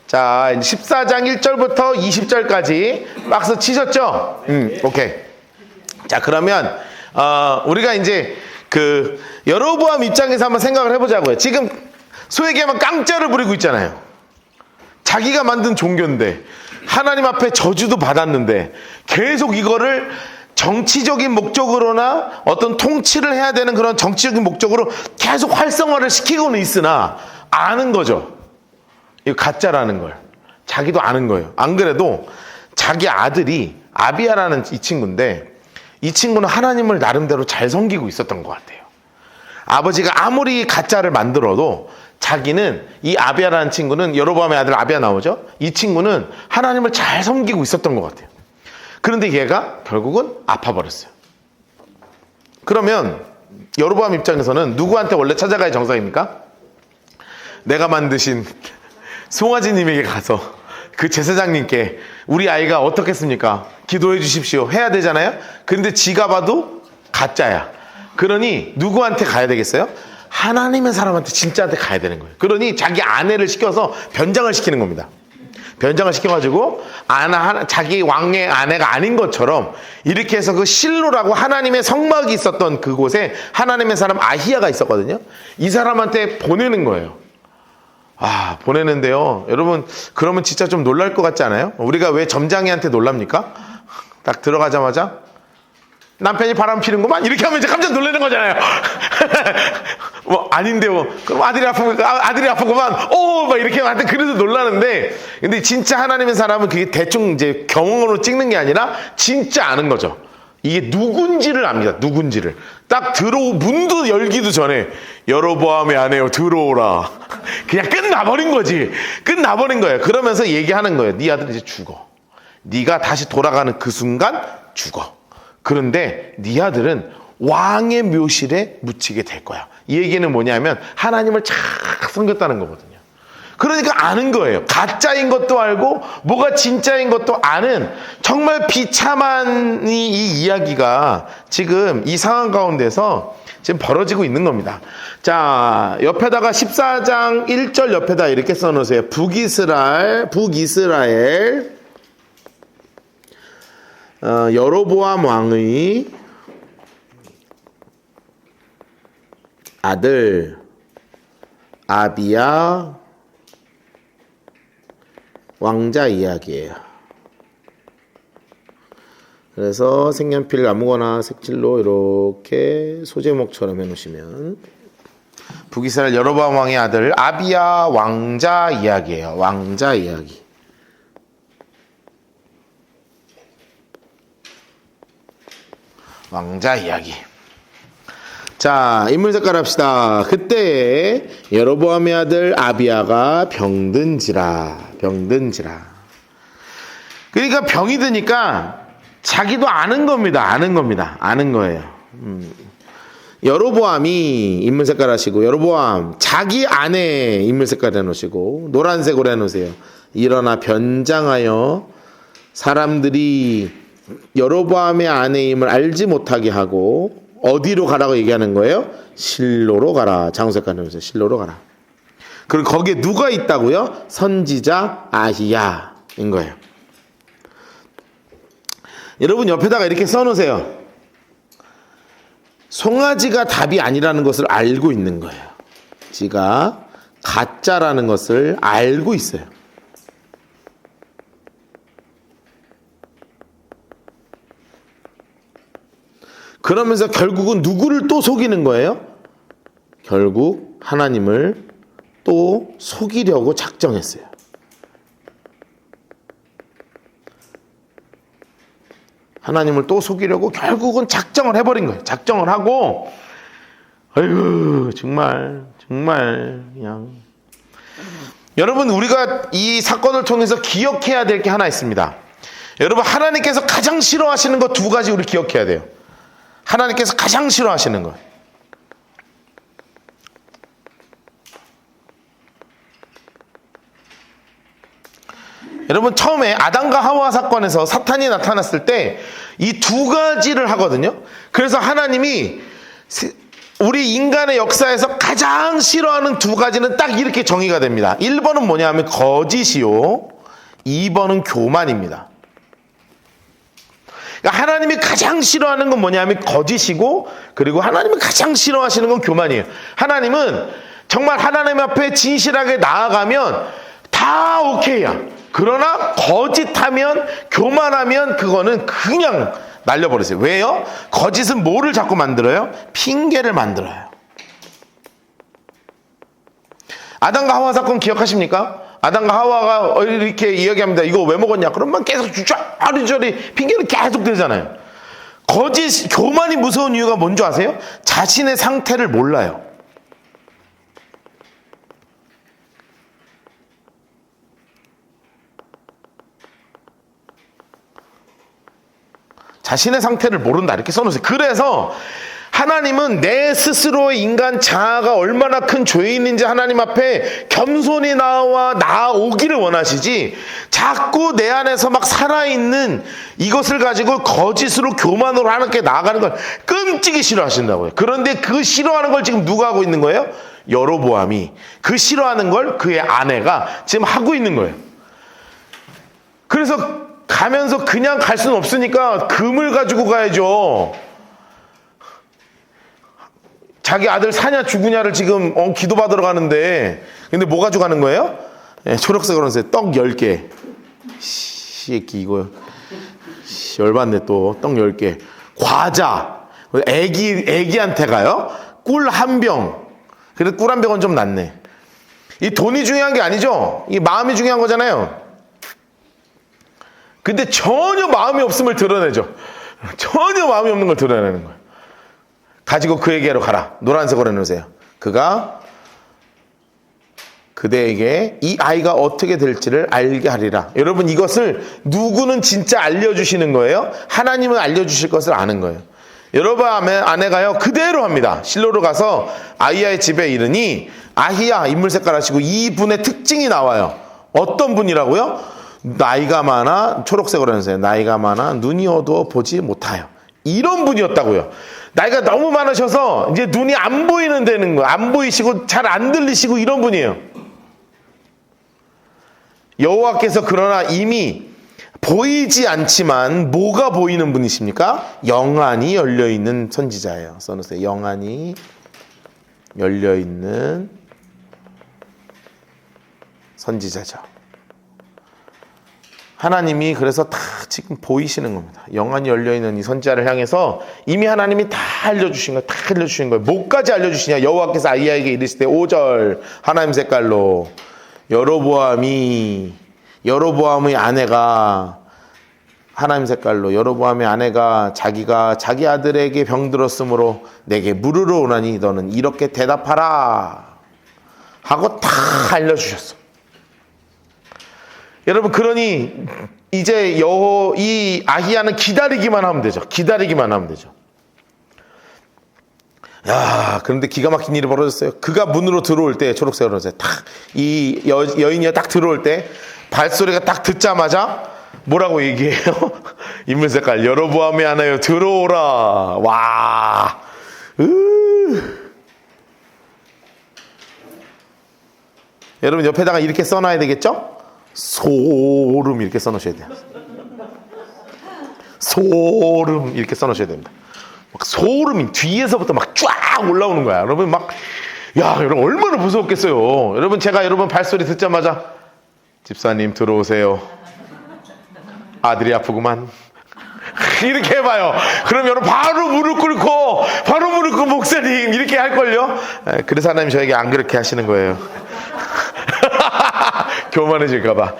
자, 14장 1절부터 20절까지 박스 치셨죠? 오케이. 자, 그러면 우리가 이제 그 여로보암 입장에서 한번 생각을 해보자고요. 지금 소위 얘기하면 깡짜를 부리고 있잖아요. 자기가 만든 종교인데 하나님 앞에 저주도 받았는데 계속 이거를 정치적인 목적으로나 어떤 통치를 해야 되는 그런 정치적인 목적으로 계속 활성화를 시키고는 있으나 아는 거죠. 이거 가짜라는 걸. 자기도 아는 거예요. 안 그래도 자기 아들이 아비야라는 이 친구인데 이 친구는 하나님을 나름대로 잘 섬기고 있었던 것 같아요. 아버지가 아무리 가짜를 만들어도 자기는 이 아비야라는 친구는 여로보암의 아들 아비야 나오죠? 이 친구는 하나님을 잘 섬기고 있었던 것 같아요. 그런데 얘가 결국은 아파버렸어요. 그러면 여로보암 입장에서는 누구한테 원래 찾아가야 정상입니까? 내가 만드신 송아지님에게 가서 그 제사장님께 우리 아이가 어떻겠습니까? 기도해 주십시오. 해야 되잖아요? 근데 지가 봐도 가짜야. 그러니 누구한테 가야 되겠어요? 하나님의 사람한테 진짜한테 가야 되는 거예요. 그러니 자기 아내를 시켜서 변장을 시키는 겁니다. 변장을 시켜가지고 자기 왕의 아내가 아닌 것처럼 이렇게 해서 그 실로라고 하나님의 성막이 있었던 그곳에 하나님의 사람 아히야가 있었거든요. 이 사람한테 보내는 거예요. 보내는데요. 여러분, 그러면 진짜 좀 놀랄 것 같지 않아요? 우리가 왜 점장이한테 놀랍니까? 딱 들어가자마자 남편이 바람 피는구만 이렇게 하면 이제 깜짝 놀라는 거잖아요. 뭐 아닌데요. 그럼 아들이 아프구만. 막 이렇게 하면 그래도 놀라는데, 근데 진짜 하나님의 사람은 그게 대충 이제 경험으로 찍는 게 아니라 진짜 아는 거죠. 이게 누군지를 압니다. 누군지를. 딱 문도 열기도 전에 여로보암의 아내여 들어오라. 그냥 끝나버린 거지. 끝나버린 거예요. 그러면서 얘기하는 거예요. 네 아들 이제 죽어. 네가 다시 돌아가는 그 순간 죽어. 그런데 네 아들은 왕의 묘실에 묻히게 될 거야. 이 얘기는 뭐냐면 하나님을 잘 섬겼다는 거거든요. 그러니까 아는 거예요. 가짜인 것도 알고 뭐가 진짜인 것도 아는 정말 비참한 이 이야기가 지금 이 상황 가운데서 지금 벌어지고 있는 겁니다. 자, 옆에다가 14장 1절 옆에다 이렇게 써놓으세요. 북이스라엘 여로보암 왕의 아들 아비야 왕자 이야기예요. 그래서 색연필 아무거나 색칠로 이렇게 소제목처럼 해놓으시면 북이스라엘 여로보암 왕의 아들 아비야 왕자 이야기예요. 왕자 이야기. 왕자 이야기. 자, 인물 색깔 합시다. 그때 여로보암의 아들 아비야가 병든지라. 그러니까 병이 드니까 자기도 아는 겁니다. 아는 거예요. 여로보암이 인물 색깔 하시고, 여로보암 자기 아내 인물 색깔 해놓으시고, 노란색으로 해놓으세요. 일어나 변장하여 사람들이 여로보암의 아내임을 알지 못하게 하고 어디로 가라고 얘기하는 거예요? 실로로 가라. 장색깔 해놓으세요. 실로로 가라. 그리고 거기에 누가 있다고요? 선지자 아히야인 거예요. 여러분 옆에다가 이렇게 써놓으세요. 송아지가 답이 아니라는 것을 알고 있는 거예요. 지가 가짜라는 것을 알고 있어요. 그러면서 결국은 누구를 또 속이는 거예요? 결국 하나님을 또 속이려고 작정했어요. 하나님을 또 속이려고 결국은 작정을 해버린 거예요. 작정을 하고, 아이고, 정말 그냥. 여러분, 우리가 이 사건을 통해서 기억해야 될 게 하나 있습니다. 여러분, 하나님께서 가장 싫어하시는 거 2가지 우리 기억해야 돼요. 하나님께서 가장 싫어하시는 것. 여러분, 처음에 아담과 하와 사건에서 사탄이 나타났을 때 이 2가지를 하거든요. 그래서 하나님이 우리 인간의 역사에서 가장 싫어하는 두 가지는 딱 이렇게 정의가 됩니다. 1번은 뭐냐 하면 거짓이요, 2번은 교만입니다. 그러니까 하나님이 가장 싫어하는 건 뭐냐 하면 거짓이고, 그리고 하나님이 가장 싫어하시는 건 교만이에요. 하나님은 정말 하나님 앞에 진실하게 나아가면 다 오케이야. 그러나 거짓하면, 교만하면 그거는 그냥 날려버리세요. 왜요? 거짓은 뭐를 자꾸 만들어요? 핑계를 만들어요. 아담과 하와 사건 기억하십니까? 아담과 하와가 이렇게 이야기합니다. 이거 왜 먹었냐? 그러면 계속 주저리저리 핑계를 계속 대잖아요. 거짓, 교만이 무서운 이유가 뭔지 아세요? 자신의 상태를 몰라요. 자신의 상태를 모른다, 이렇게 써놓으세요. 그래서 하나님은 내 스스로의 인간 자아가 얼마나 큰 죄인인지 하나님 앞에 겸손히 나오기를 원하시지, 자꾸 내 안에서 막 살아있는 이것을 가지고 거짓으로 교만으로 하나님께 나아가는 걸 끔찍이 싫어하신다고요. 그런데 그 싫어하는 걸 지금 누가 하고 있는 거예요? 여로보암이. 그 싫어하는 걸 그의 아내가 지금 하고 있는 거예요. 그래서 가면서 그냥 갈 수는 없으니까 금을 가지고 가야죠. 자기 아들 사냐 죽으냐를 지금 기도받으러 가는데, 근데 뭐 가지고 가는 거예요? 초록색으로 하세요. 떡 10개. 씨끼 이거 열받네. 또 떡 10개. 과자. 애기한테 가요. 꿀 1병. 그래도 꿀 1병은 좀 낫네. 이 돈이 중요한 게 아니죠. 이 마음이 중요한 거잖아요. 근데 전혀 마음이 없음을 드러내죠. 전혀 마음이 없는 걸 드러내는 거예요. 가지고 그에게로 가라. 노란색으로 해놓으세요. 그가 그대에게 이 아이가 어떻게 될지를 알게 하리라. 여러분, 이것을 누구는 진짜 알려주시는 거예요? 하나님은 알려주실 것을 아는 거예요. 여러분 아내가요 그대로 합니다. 실로로 가서 아히야의 집에 이르니, 아히야 인물 색깔 하시고 이분의 특징이 나와요. 어떤 분이라고요? 나이가 많아, 초록색으로 해주세요. 나이가 많아 눈이 어두워 보지 못하여. 이런 분이었다고요. 나이가 너무 많으셔서 이제 눈이 안 보이는 되는 거예요. 안 보이시고 잘 안 들리시고 이런 분이에요. 여호와께서 그러나 이미 보이지 않지만 뭐가 보이는 분이십니까? 영안이 열려있는 선지자예요. 써놓으세요. 영안이 열려있는 선지자죠. 하나님이 그래서 다 지금 보이시는 겁니다. 영안이 열려있는 이 선지자를 향해서 이미 하나님이 다 알려주신 거예요. 다 알려주신 거예요. 뭐까지 알려주시냐? 여호와께서 아히야에게 이르시되 5절 하나님 색깔로, 여로보암의 아내가, 하나님 색깔로 여로보암의 아내가 자기가 자기 아들에게 병들었으므로 내게 물으러 오나니 너는 이렇게 대답하라 하고 다 알려주셨어. 여러분, 그러니 이제 이 아히야는 기다리기만 하면 되죠. 기다리기만 하면 되죠. 야, 그런데 기가 막힌 일이 벌어졌어요. 그가 문으로 들어올 때, 초록색으로 해서 이 여인이 딱 들어올 때 발소리가 딱 듣자마자 뭐라고 얘기해요? 인물 색깔 여로보암의 아내여 들어오라. 와, 여러분 옆에다가 이렇게 써놔야 되겠죠? 소름 이렇게 써놓으셔야 돼요. 소름 이렇게 써놓으셔야 됩니다. 막 소름이 뒤에서부터 막 쫙 올라오는 거야. 여러분 막, 야, 여러분 얼마나 무서웠겠어요. 여러분, 제가 여러분 발소리 듣자마자 집사님 들어오세요. 아들이 아프구만. 이렇게 해봐요. 그럼 여러분 바로 무릎 꿇고 목사님 이렇게 할걸요. 그래서 하나님 저에게 안 그렇게 하시는 거예요. 교만해질까봐.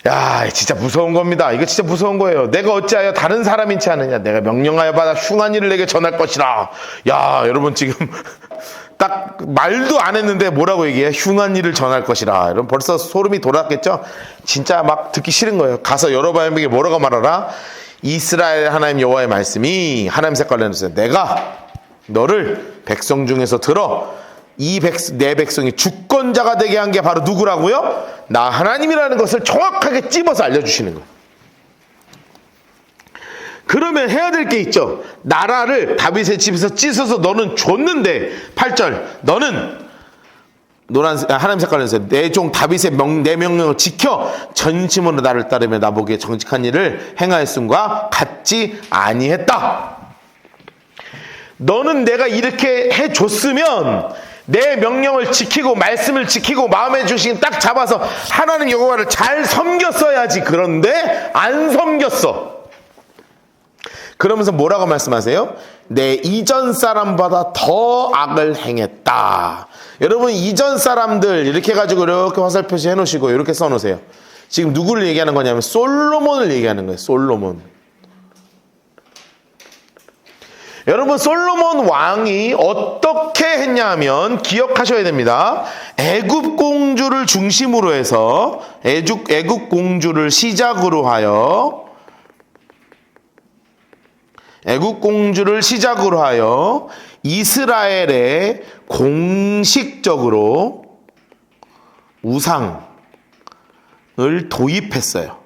야, 진짜 무서운 겁니다. 이거 진짜 무서운 거예요. 내가 어찌하여 다른 사람인지 아느냐? 내가 명령하여 받아 흉한 일을 내게 전할 것이라. 야, 여러분 지금 딱 말도 안 했는데 뭐라고 얘기해? 흉한 일을 전할 것이라. 여러분 벌써 소름이 돋았겠죠? 진짜 막 듣기 싫은 거예요. 가서 여로보암에게 뭐라고 말하라? 이스라엘 하나님 여호와의 말씀이, 하나님 색깔로 해주세요. 내가 너를 백성 중에서 들어 내 백성이 주권자가 되게 한 게 바로 누구라고요? 나 하나님이라는 것을 정확하게 찝어서 알려주시는 거예요. 그러면 해야 될 게 있죠. 나라를 다윗의 집에서 찢어서 너는 줬는데 8절 너는 하나님 색깔에서 내 종 다윗의 내 명령을 지켜 전심으로 나를 따르며 나보기에 정직한 일을 행하였음과 같지 아니했다. 너는 내가 이렇게 해줬으면 내 명령을 지키고 말씀을 지키고 마음에 주신 딱 잡아서 하나님 여호와를 잘 섬겼어야지. 그런데 안 섬겼어. 그러면서 뭐라고 말씀하세요? 내 이전 사람보다 더 악을 행했다. 여러분 이전 사람들 이렇게 해가지고 이렇게 화살표시 해놓으시고 이렇게 써놓으세요. 지금 누구를 얘기하는 거냐면 솔로몬을 얘기하는 거예요. 솔로몬. 여러분 솔로몬 왕이 어떻게 했냐면 기억하셔야 됩니다. 애굽 공주를 중심으로 해서 애굽 공주를 시작으로 하여 이스라엘에 공식적으로 우상을 도입했어요.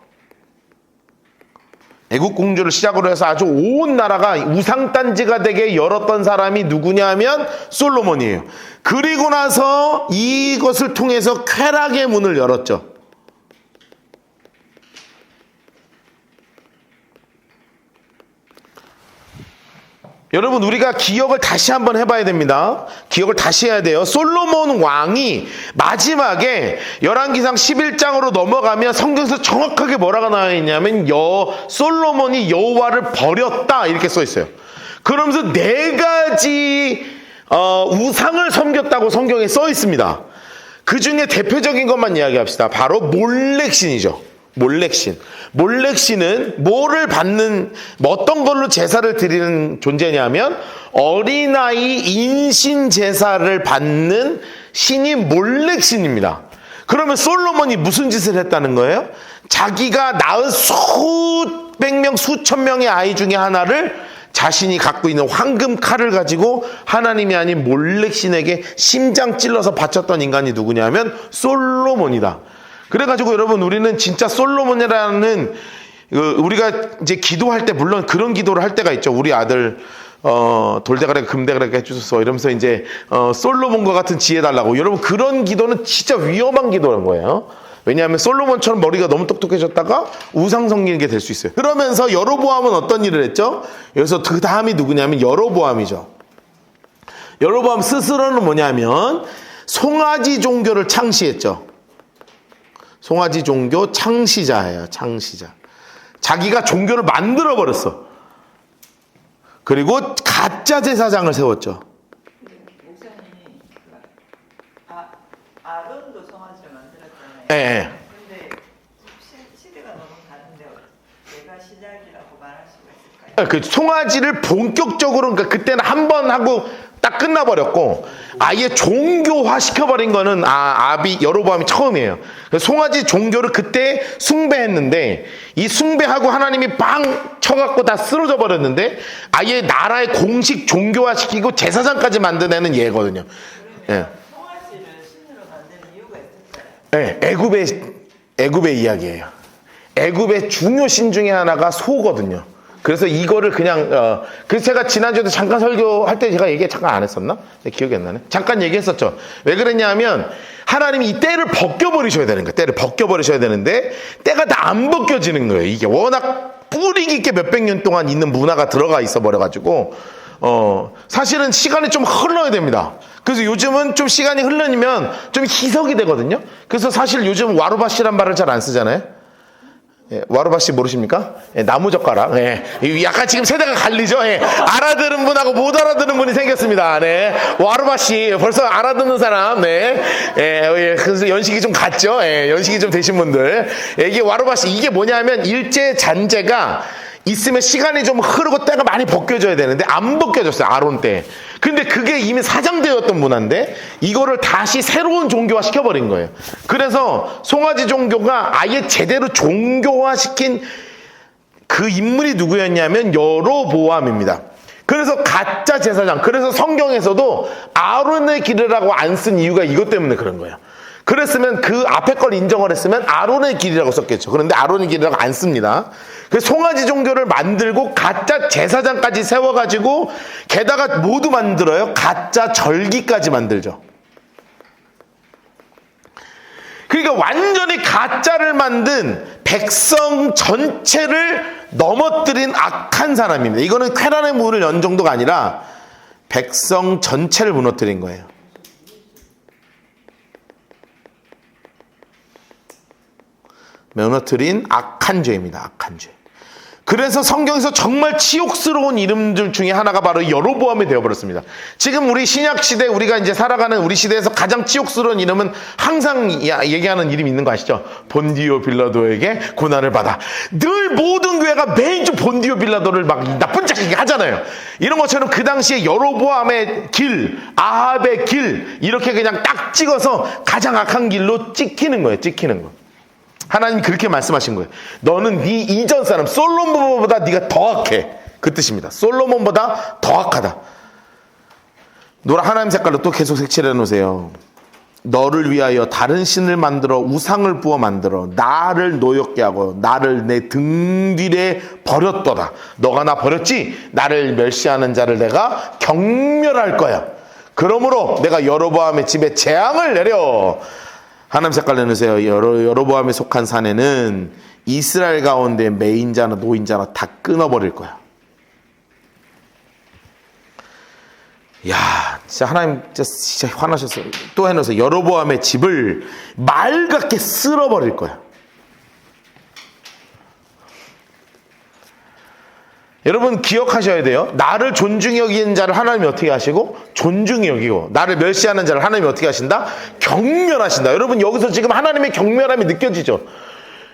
애국 공주를 시작으로 해서 아주 온 나라가 우상단지가 되게 열었던 사람이 누구냐면 솔로몬이에요. 그리고 나서 이것을 통해서 쾌락의 문을 열었죠. 여러분 우리가 기억을 다시 한번 해봐야 됩니다. 기억을 다시 해야 돼요. 솔로몬 왕이 마지막에 열왕기상 11장으로 넘어가면 성경에서 정확하게 뭐라고 나와 있냐면 솔로몬이 여호와를 버렸다 이렇게 써 있어요. 그러면서 4가지 우상을 섬겼다고 성경에 써 있습니다. 그 중에 대표적인 것만 이야기합시다. 바로 몰렉신이죠. 몰렉신은 뭐를 받는 어떤 걸로 제사를 드리는 존재냐면 어린아이 인신 제사를 받는 신이 몰렉신입니다. 그러면 솔로몬이 무슨 짓을 했다는 거예요? 자기가 낳은 수백 명 수천 명의 아이 중에 하나를 자신이 갖고 있는 황금 칼을 가지고 하나님이 아닌 몰렉신에게 심장 찔러서 바쳤던 인간이 누구냐면 솔로몬이다. 그래가지고 여러분 우리는 진짜 솔로몬이라는 우리가 이제 기도할 때 물론 그런 기도를 할 때가 있죠. 우리 아들 돌대가리 금대가리 해주소서 이러면서 이제 솔로몬과 같은 지혜 달라고. 여러분 그런 기도는 진짜 위험한 기도라는 거예요. 왜냐하면 솔로몬처럼 머리가 너무 똑똑해졌다가 우상 섬기게 될 수 있어요. 그러면서 여로보암은 어떤 일을 했죠? 여기서 그 다음이 누구냐면 여로보암이죠. 여로보암 스스로는 뭐냐면 송아지 종교를 창시했죠. 송아지 종교 창시자예요. 창시자. 자기가 종교를 만들어버렸어. 그리고 가짜 제사장을 세웠죠. 목사님이 아론도 송아지를 만들었잖아요. 네. 근데 시대가 너무 다른데 내가 시작이라고 말할 수가 있을까요? 그 송아지를 본격적으로 그러니까 그때는 한 번 하고 딱 끝나버렸고 아예 종교화 시켜버린 거는 여로보암이 처음이에요. 송아지 종교를 그때 숭배했는데 이 숭배하고 하나님이 빵 쳐갖고 다 쓰러져 버렸는데 아예 나라의 공식 종교화 시키고 제사장까지 만드는 예거든요. 예. 송아지를 신으로 만드는 이유가 있었어요. 예, 애굽의 이야기예요. 애굽의 중요 신 중에 하나가 소거든요. 그래서 이거를 그냥 그래서 제가 지난주에도 잠깐 설교할 때 제가 얘기 잠깐 안 했었나? 기억이 안 나네. 잠깐 얘기했었죠. 왜 그랬냐면 하나님이 이 때를 벗겨버리셔야 되는 거예요. 때를 벗겨버리셔야 되는데 때가 다 안 벗겨지는 거예요. 이게 워낙 뿌리 깊게 몇백 년 동안 있는 문화가 들어가 있어 버려가지고 사실은 시간이 좀 흘러야 됩니다. 그래서 요즘은 좀 시간이 흐르면 좀 희석이 되거든요. 그래서 사실 요즘 와루바시란 말을 잘 안 쓰잖아요. 예, 와루바시 모르십니까? 예, 나무젓가락. 예, 약간 지금 세대가 갈리죠? 예, 알아들은 분하고 못 알아듣는 분이 생겼습니다. 네. 와루바시. 벌써 알아듣는 사람. 네. 예, 그래서 연식이 좀 갔죠? 예, 연식이 좀 되신 분들. 예, 이게 와루바시. 이게 뭐냐면 일제 잔재가 있으면 시간이 좀 흐르고 때가 많이 벗겨져야 되는데 안 벗겨졌어요. 아론 때. 근데 그게 이미 사장되었던 문화인데 이거를 다시 새로운 종교화 시켜버린 거예요. 그래서 송아지 종교가 아예 제대로 종교화시킨 그 인물이 누구였냐면 여로보암입니다. 그래서 가짜 제사장. 그래서 성경에서도 아론의 길이라고 안 쓴 이유가 이것 때문에 그런 거예요. 그랬으면 그 앞에 걸 인정을 했으면 아론의 길이라고 썼겠죠. 그런데 아론의 길이라고 안 씁니다. 그 송아지 종교를 만들고 가짜 제사장까지 세워가지고 게다가 모두 만들어요. 가짜 절기까지 만들죠. 그러니까 완전히 가짜를 만든 백성 전체를 넘어뜨린 악한 사람입니다. 이거는 쾌란의 문을 연 정도가 아니라 백성 전체를 무너뜨린 거예요. 무너뜨린 악한 죄입니다. 악한 죄. 그래서 성경에서 정말 치욕스러운 이름들 중에 하나가 바로 여로보암이 되어버렸습니다. 지금 우리 신약시대 우리가 이제 살아가는 우리 시대에서 가장 치욕스러운 이름은 항상 얘기하는 이름이 있는 거 아시죠? 본디오 빌라도에게 고난을 받아. 늘 모든 교회가 매주 본디오 빌라도를 막 나쁜 자식이 하잖아요. 이런 것처럼 그 당시에 여로보암의 길, 아합의 길 이렇게 그냥 딱 찍어서 가장 악한 길로 찍히는 거예요. 찍히는 거. 하나님 그렇게 말씀하신 거예요. 너는 네 이전 사람 솔로몬보다 네가 더 악해. 그 뜻입니다. 솔로몬보다 더 악하다. 하나님 색깔로 또 계속 색칠해 놓으세요. 너를 위하여 다른 신을 만들어 우상을 부어 만들어 나를 노엽게 하고 나를 내 등 뒤에 버렸도다. 너가 나 버렸지? 나를 멸시하는 자를 내가 경멸할 거야. 그러므로 내가 여로보암의 집에 재앙을 내려. 하나님 색깔 내놓으세요. 여로보암에 속한 사내는 이스라엘 가운데 매인자나 노인자나 다 끊어버릴 거야. 야, 진짜 하나님 진짜 화나셨어요. 또 해놓으세요. 여로보암의 집을 말 같게 쓸어버릴 거야. 여러분 기억하셔야 돼요. 나를 존중히 여기는 자를 하나님이 어떻게 하시고 존중히 여기고 나를 멸시하는 자를 하나님이 어떻게 하신다? 경멸하신다. 여러분 여기서 지금 하나님의 경멸함이 느껴지죠?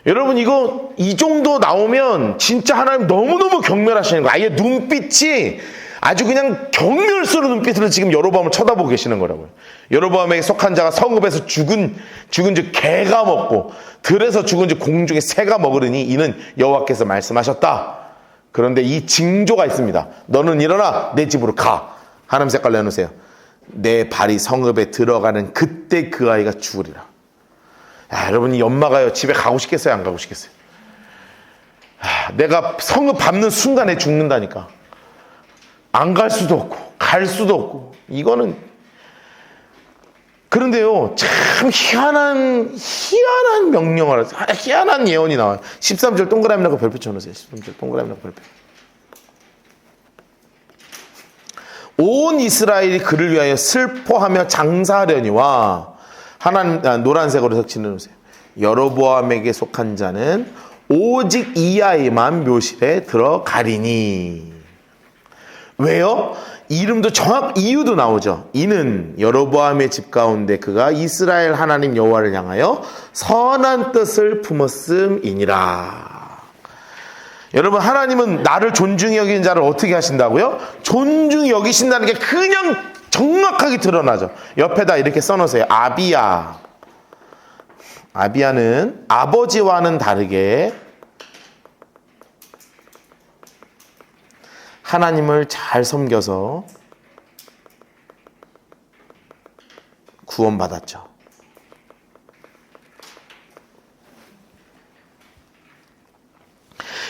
여러분 이거 이 정도 나오면 진짜 하나님 너무너무 경멸하시는 거예요. 아예 눈빛이 아주 그냥 경멸스러운 눈빛으로 지금 여로보암을 쳐다보고 계시는 거라고요. 여로보암에게 속한 자가 성읍에서 죽은 즉 개가 먹고 들에서 죽은 즉 공중에 새가 먹으리니 이는 여호와께서 말씀하셨다. 그런데 이 징조가 있습니다. 너는 일어나 내 집으로 가. 하나님 색깔 내놓으세요. 내 발이 성읍에 들어가는 그때 그 아이가 죽으리라. 야, 여러분 이 엄마가요 집에 가고 싶겠어요? 안 가고 싶겠어요? 내가 성읍 밟는 순간에 죽는다니까. 안 갈 수도 없고 갈 수도 없고 이거는. 그런데요 참 희한한 명령을 희한한 예언이 나와요. 13절 동그라미 넣고 별표 쳐놓으세요. 13절 동그라미 넣고 별표. 온 이스라엘이 그를 위하여 슬퍼하며 장사하려니와 하나님 노란색으로 색칠해 놓으세요. 여로보암에게 속한 자는 오직 이 아이만 묘실에 들어가리니. 왜요? 이름도 정확 이유도 나오죠. 이는 여로보암의 집 가운데 그가 이스라엘 하나님 여호와를 향하여 선한 뜻을 품었음이니라. 여러분 하나님은 나를 존중히 여기는 자를 어떻게 하신다고요? 존중히 여기신다는 게 그냥 정확하게 드러나죠. 옆에다 이렇게 써놓으세요. 아비야. 아비야는 아버지와는 다르게 하나님을 잘 섬겨서 구원받았죠.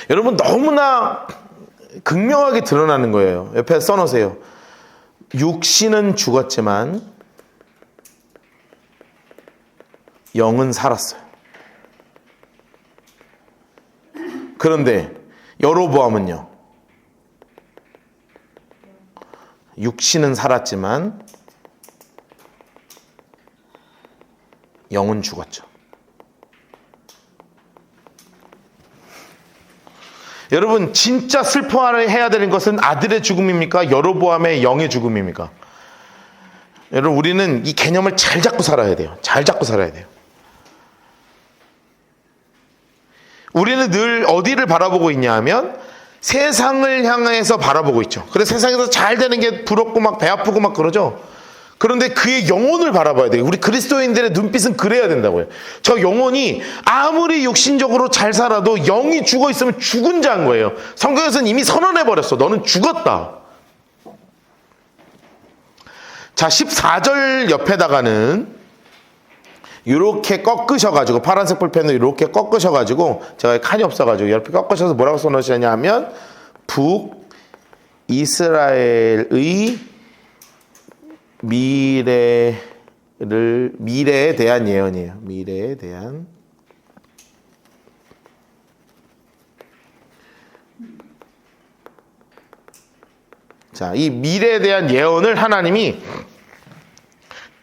여러분 너무나 극명하게 드러나는 거예요. 옆에 써놓으세요. 육신은 죽었지만 영은 살았어요. 그런데 여로보암은요. 육신은 살았지만 영은 죽었죠. 여러분 진짜 슬퍼해야 되는 것은 아들의 죽음입니까? 여로보암의 영의 죽음입니까? 여러분 우리는 이 개념을 잘 잡고 살아야 돼요. 잘 잡고 살아야 돼요. 우리는 늘 어디를 바라보고 있냐 하면 세상을 향해서 바라보고 있죠. 그래서 세상에서 잘 되는 게 부럽고 막 배 아프고 막 그러죠. 그런데 그의 영혼을 바라봐야 돼요. 우리 그리스도인들의 눈빛은 그래야 된다고요. 저 영혼이 아무리 육신적으로 잘 살아도 영이 죽어 있으면 죽은 자인 거예요. 성경에서는 이미 선언해버렸어. 너는 죽었다. 자, 14절 옆에다가는 이렇게 꺾으셔가지고 파란색 볼펜으로 이렇게 꺾으셔가지고 제가 칸이 없어가지고 이렇게 꺾으셔서 뭐라고 써놓으시냐 하면 북이스라엘의 미래에 대한 예언이에요. 미래에 대한 자, 이 미래에 대한 예언을 하나님이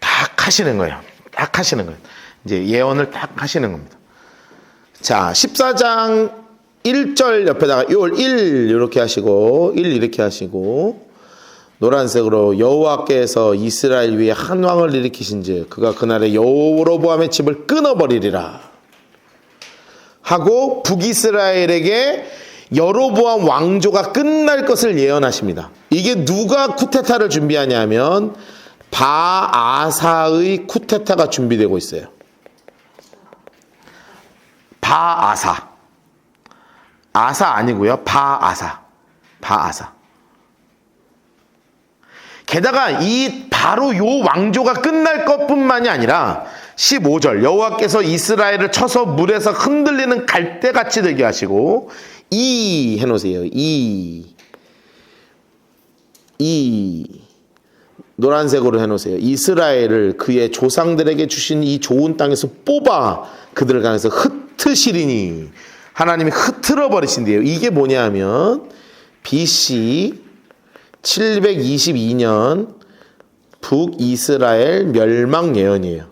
딱 하시는 거예요. 딱 하시는 거예요. 이제 예언을 딱 하시는 겁니다. 자, 14장 1절 옆에다가 1 이렇게 하시고 1 이렇게 하시고 노란색으로 여호와께서 이스라엘 위에 한 왕을 일으키신즉 그가 그날에 여로보암의 집을 끊어버리리라 하고 북이스라엘에게 여로보암 왕조가 끝날 것을 예언하십니다. 이게 누가 쿠데타를 준비하냐면 바아사의 쿠데타가 준비되고 있어요. 바아사. 아사 아니고요. 바아사. 게다가 바로 요 왕조가 끝날 것뿐만이 아니라 15절 여호와께서 이스라엘을 쳐서 물에서 흔들리는 갈대같이 되게 하시고 해놓으세요. 노란색으로 해놓으세요. 이스라엘을 그의 조상들에게 주신 이 좋은 땅에서 뽑아 그들을 향해서 흩으시리니 하나님이 흩트러 버리신대요. 이게 뭐냐 하면 BC 722년 북이스라엘 멸망 예언이에요.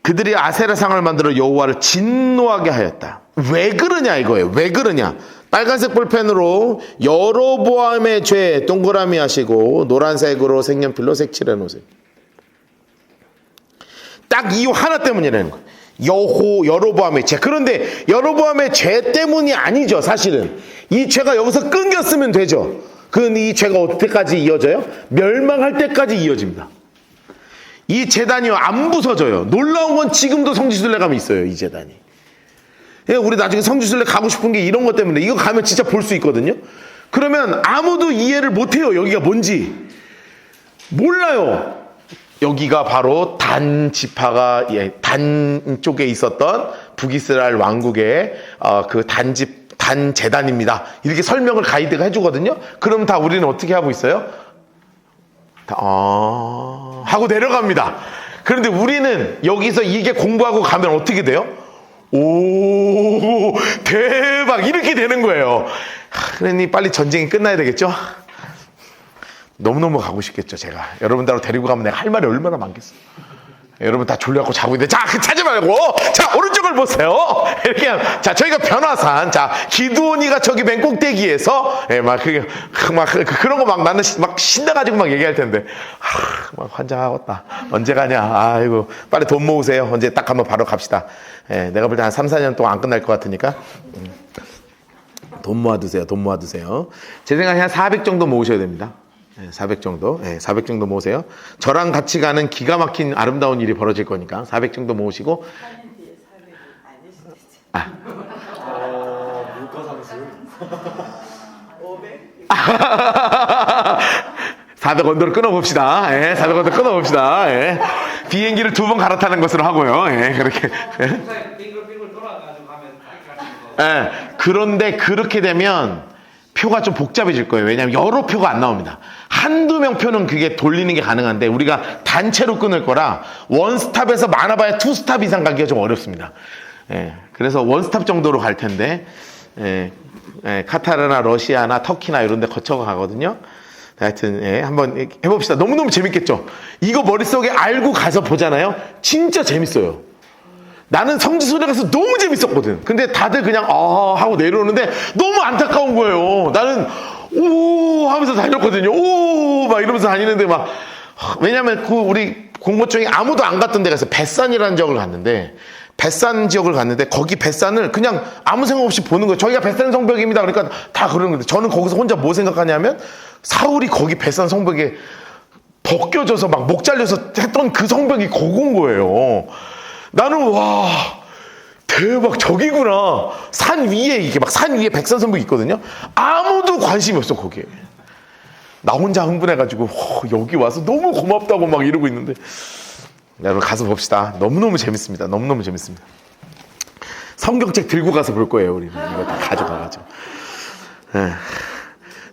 그들이 아세라상을 만들어 여호와를 진노하게 하였다. 왜 그러냐 이거예요. 왜 그러냐. 빨간색 볼펜으로 여로보암의 죄 동그라미 하시고 노란색으로 색연필로 색칠해 놓으세요. 딱 이 하나 때문이라는 거예요. 여로보암의 죄. 그런데 여로보암의 죄 때문이 아니죠. 사실은 이 죄가 여기서 끊겼으면 되죠. 이 죄가 어때까지 이어져요? 멸망할 때까지 이어집니다. 이 제단이요 안 부서져요. 놀라운 건 지금도 성지순례 가면 있어요. 이 제단이. 우리 나중에 성지순례 가고 싶은 게 이런 것 때문에 이거 가면 진짜 볼 수 있거든요. 그러면 아무도 이해를 못해요. 여기가 뭔지 몰라요. 여기가 바로 단 지파가 단 쪽에 있었던 북이스라엘 왕국의 그 단 제단입니다. 이렇게 설명을 가이드가 해주거든요. 그럼 다 우리는 어떻게 하고 있어요? 하고 내려갑니다. 그런데 우리는 여기서 이게 공부하고 가면 어떻게 돼요? 오, 대박! 이렇게 되는 거예요. 그러니 빨리 전쟁이 끝나야 되겠죠? 너무너무 가고 싶겠죠, 제가. 여러분들하고 데리고 가면 내가 할 말이 얼마나 많겠어. 여러분 다 졸려갖고 자고 있는데, 자, 차지 말고, 자, 오른쪽을 보세요. 이렇게 하면, 자, 저희가 변화산, 자, 기드온이가 저기 맨 꼭대기에서, 그런 거 막 나는 막 신나가지고 막 얘기할 텐데, 막 환장하겠다. 언제 가냐. 아이고, 빨리 돈 모으세요. 언제 딱 가면 바로 갑시다. 내가 볼 때 한 3, 4년 동안 안 끝날 것 같으니까. 돈 모아두세요. 제 생각에 한 400 정도 모으셔야 됩니다. 400 정도. 400 정도 모으세요. 저랑 같이 가는 기가 막힌 아름다운 일이 벌어질 거니까 400 정도 모으시고. 4년 뒤에 400이 아니시겠죠? 물가상승 500? 400 언더를 끊어봅시다. 400 언더 끊어봅시다. 비행기를 2번 갈아타는 것으로 하고요. 그렇게. 빙글빙글 돌아가지고 가면 그런데 그렇게 되면 표가 좀 복잡해질 거예요. 왜냐하면 여러 표가 안 나옵니다. 한두 명 표는 그게 돌리는 게 가능한데 우리가 단체로 끊을 거라 원스탑에서 많아봐야 투스탑 이상 가기가 좀 어렵습니다. 그래서 원스탑 정도로 갈 텐데 카타르나 러시아나 터키나 이런 데 거쳐 가거든요. 하여튼 한번 해봅시다. 너무너무 재밌겠죠? 이거 머릿속에 알고 가서 보잖아요. 진짜 재밌어요. 나는 성지순례 가서 너무 재밌었거든. 근데 다들 그냥 하고 내려오는데 너무 안타까운 거예요. 나는 오 하면서 다녔거든요. 오 막 이러면서 다니는데 막 왜냐면 우리 공모 중에 아무도 안 갔던 데가 있어요. 벳산이라는 지역을 갔는데 벳산 지역을 갔는데 거기 벳산을 그냥 아무 생각 없이 보는 거예요. 저희가 벳산 성벽입니다. 그러니까 다 그러는 건데 저는 거기서 혼자 뭐 생각하냐면 사울이 거기 벳산 성벽에 벗겨져서 막 목 잘려서 했던 그 성벽이 거긴 거예요. 나는 와 대박 저기구나. 산 위에 이게 막 산 위에 백산성벽이 있거든요. 아무도 관심이 없어 거기에. 나 혼자 흥분해가지고 여기 와서 너무 고맙다고 막 이러고 있는데, 여러분 가서 봅시다. 너무너무 재밌습니다. 너무너무 재밌습니다. 성경책 들고 가서 볼 거예요. 우리는 이거 다 가져가가지고.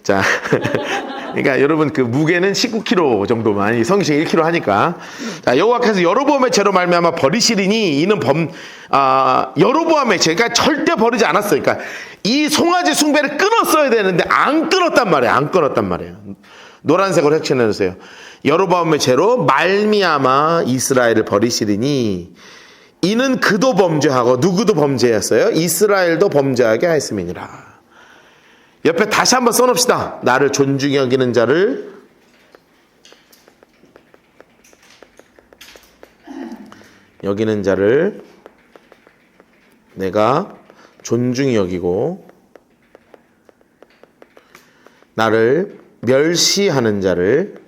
자, 그러니까 여러분 그 무게는 19kg 정도만, 성경책 1kg 하니까. 자, 여호와께서 여로보암의 죄로 말미암아 버리시리니 이는 여로보암의 죄, 그러니까 절대 버리지 않았어요. 그러니까 이 송아지 숭배를 끊었어야 되는데 안 끊었단 말이에요. 안 끊었단 말이에요. 노란색으로 색칠해 주세요. 여로보암의 죄로 말미암아 이스라엘을 버리시리니 이는 그도 범죄하고 누구도 범죄했어요. 이스라엘도 범죄하게 하였음이니라. 옆에 다시 한번 써놓읍시다. 나를 존중히 여기는 자를 내가 존중히 여기고 나를 멸시하는 자를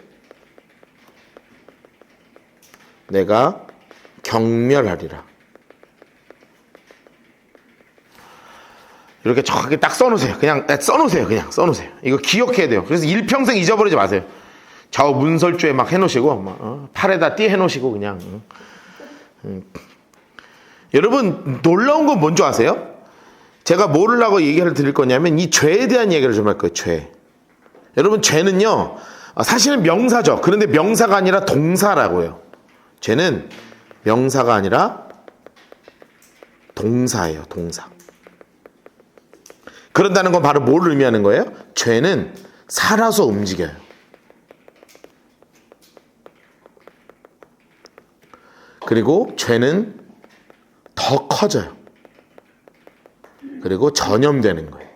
내가 경멸하리라. 이렇게 정확하게 딱 써놓으세요. 그냥 써놓으세요. 이거 기억해야 돼요. 그래서 일평생 잊어버리지 마세요. 좌우 문설주에 막 해놓으시고 팔에다 띠 해놓으시고 그냥. 여러분 놀라운 건 뭔지 아세요? 제가 뭐라고 얘기를 드릴 거냐면 이 죄에 대한 얘기를 좀 할 거예요. 죄. 여러분 죄는요 사실은 명사죠. 그런데 명사가 아니라 동사라고 해요. 죄는 명사가 아니라 동사예요. 동사. 그런다는 건 바로 뭘 의미하는 거예요? 죄는 살아서 움직여요. 그리고 죄는 더 커져요. 그리고 전염되는 거예요.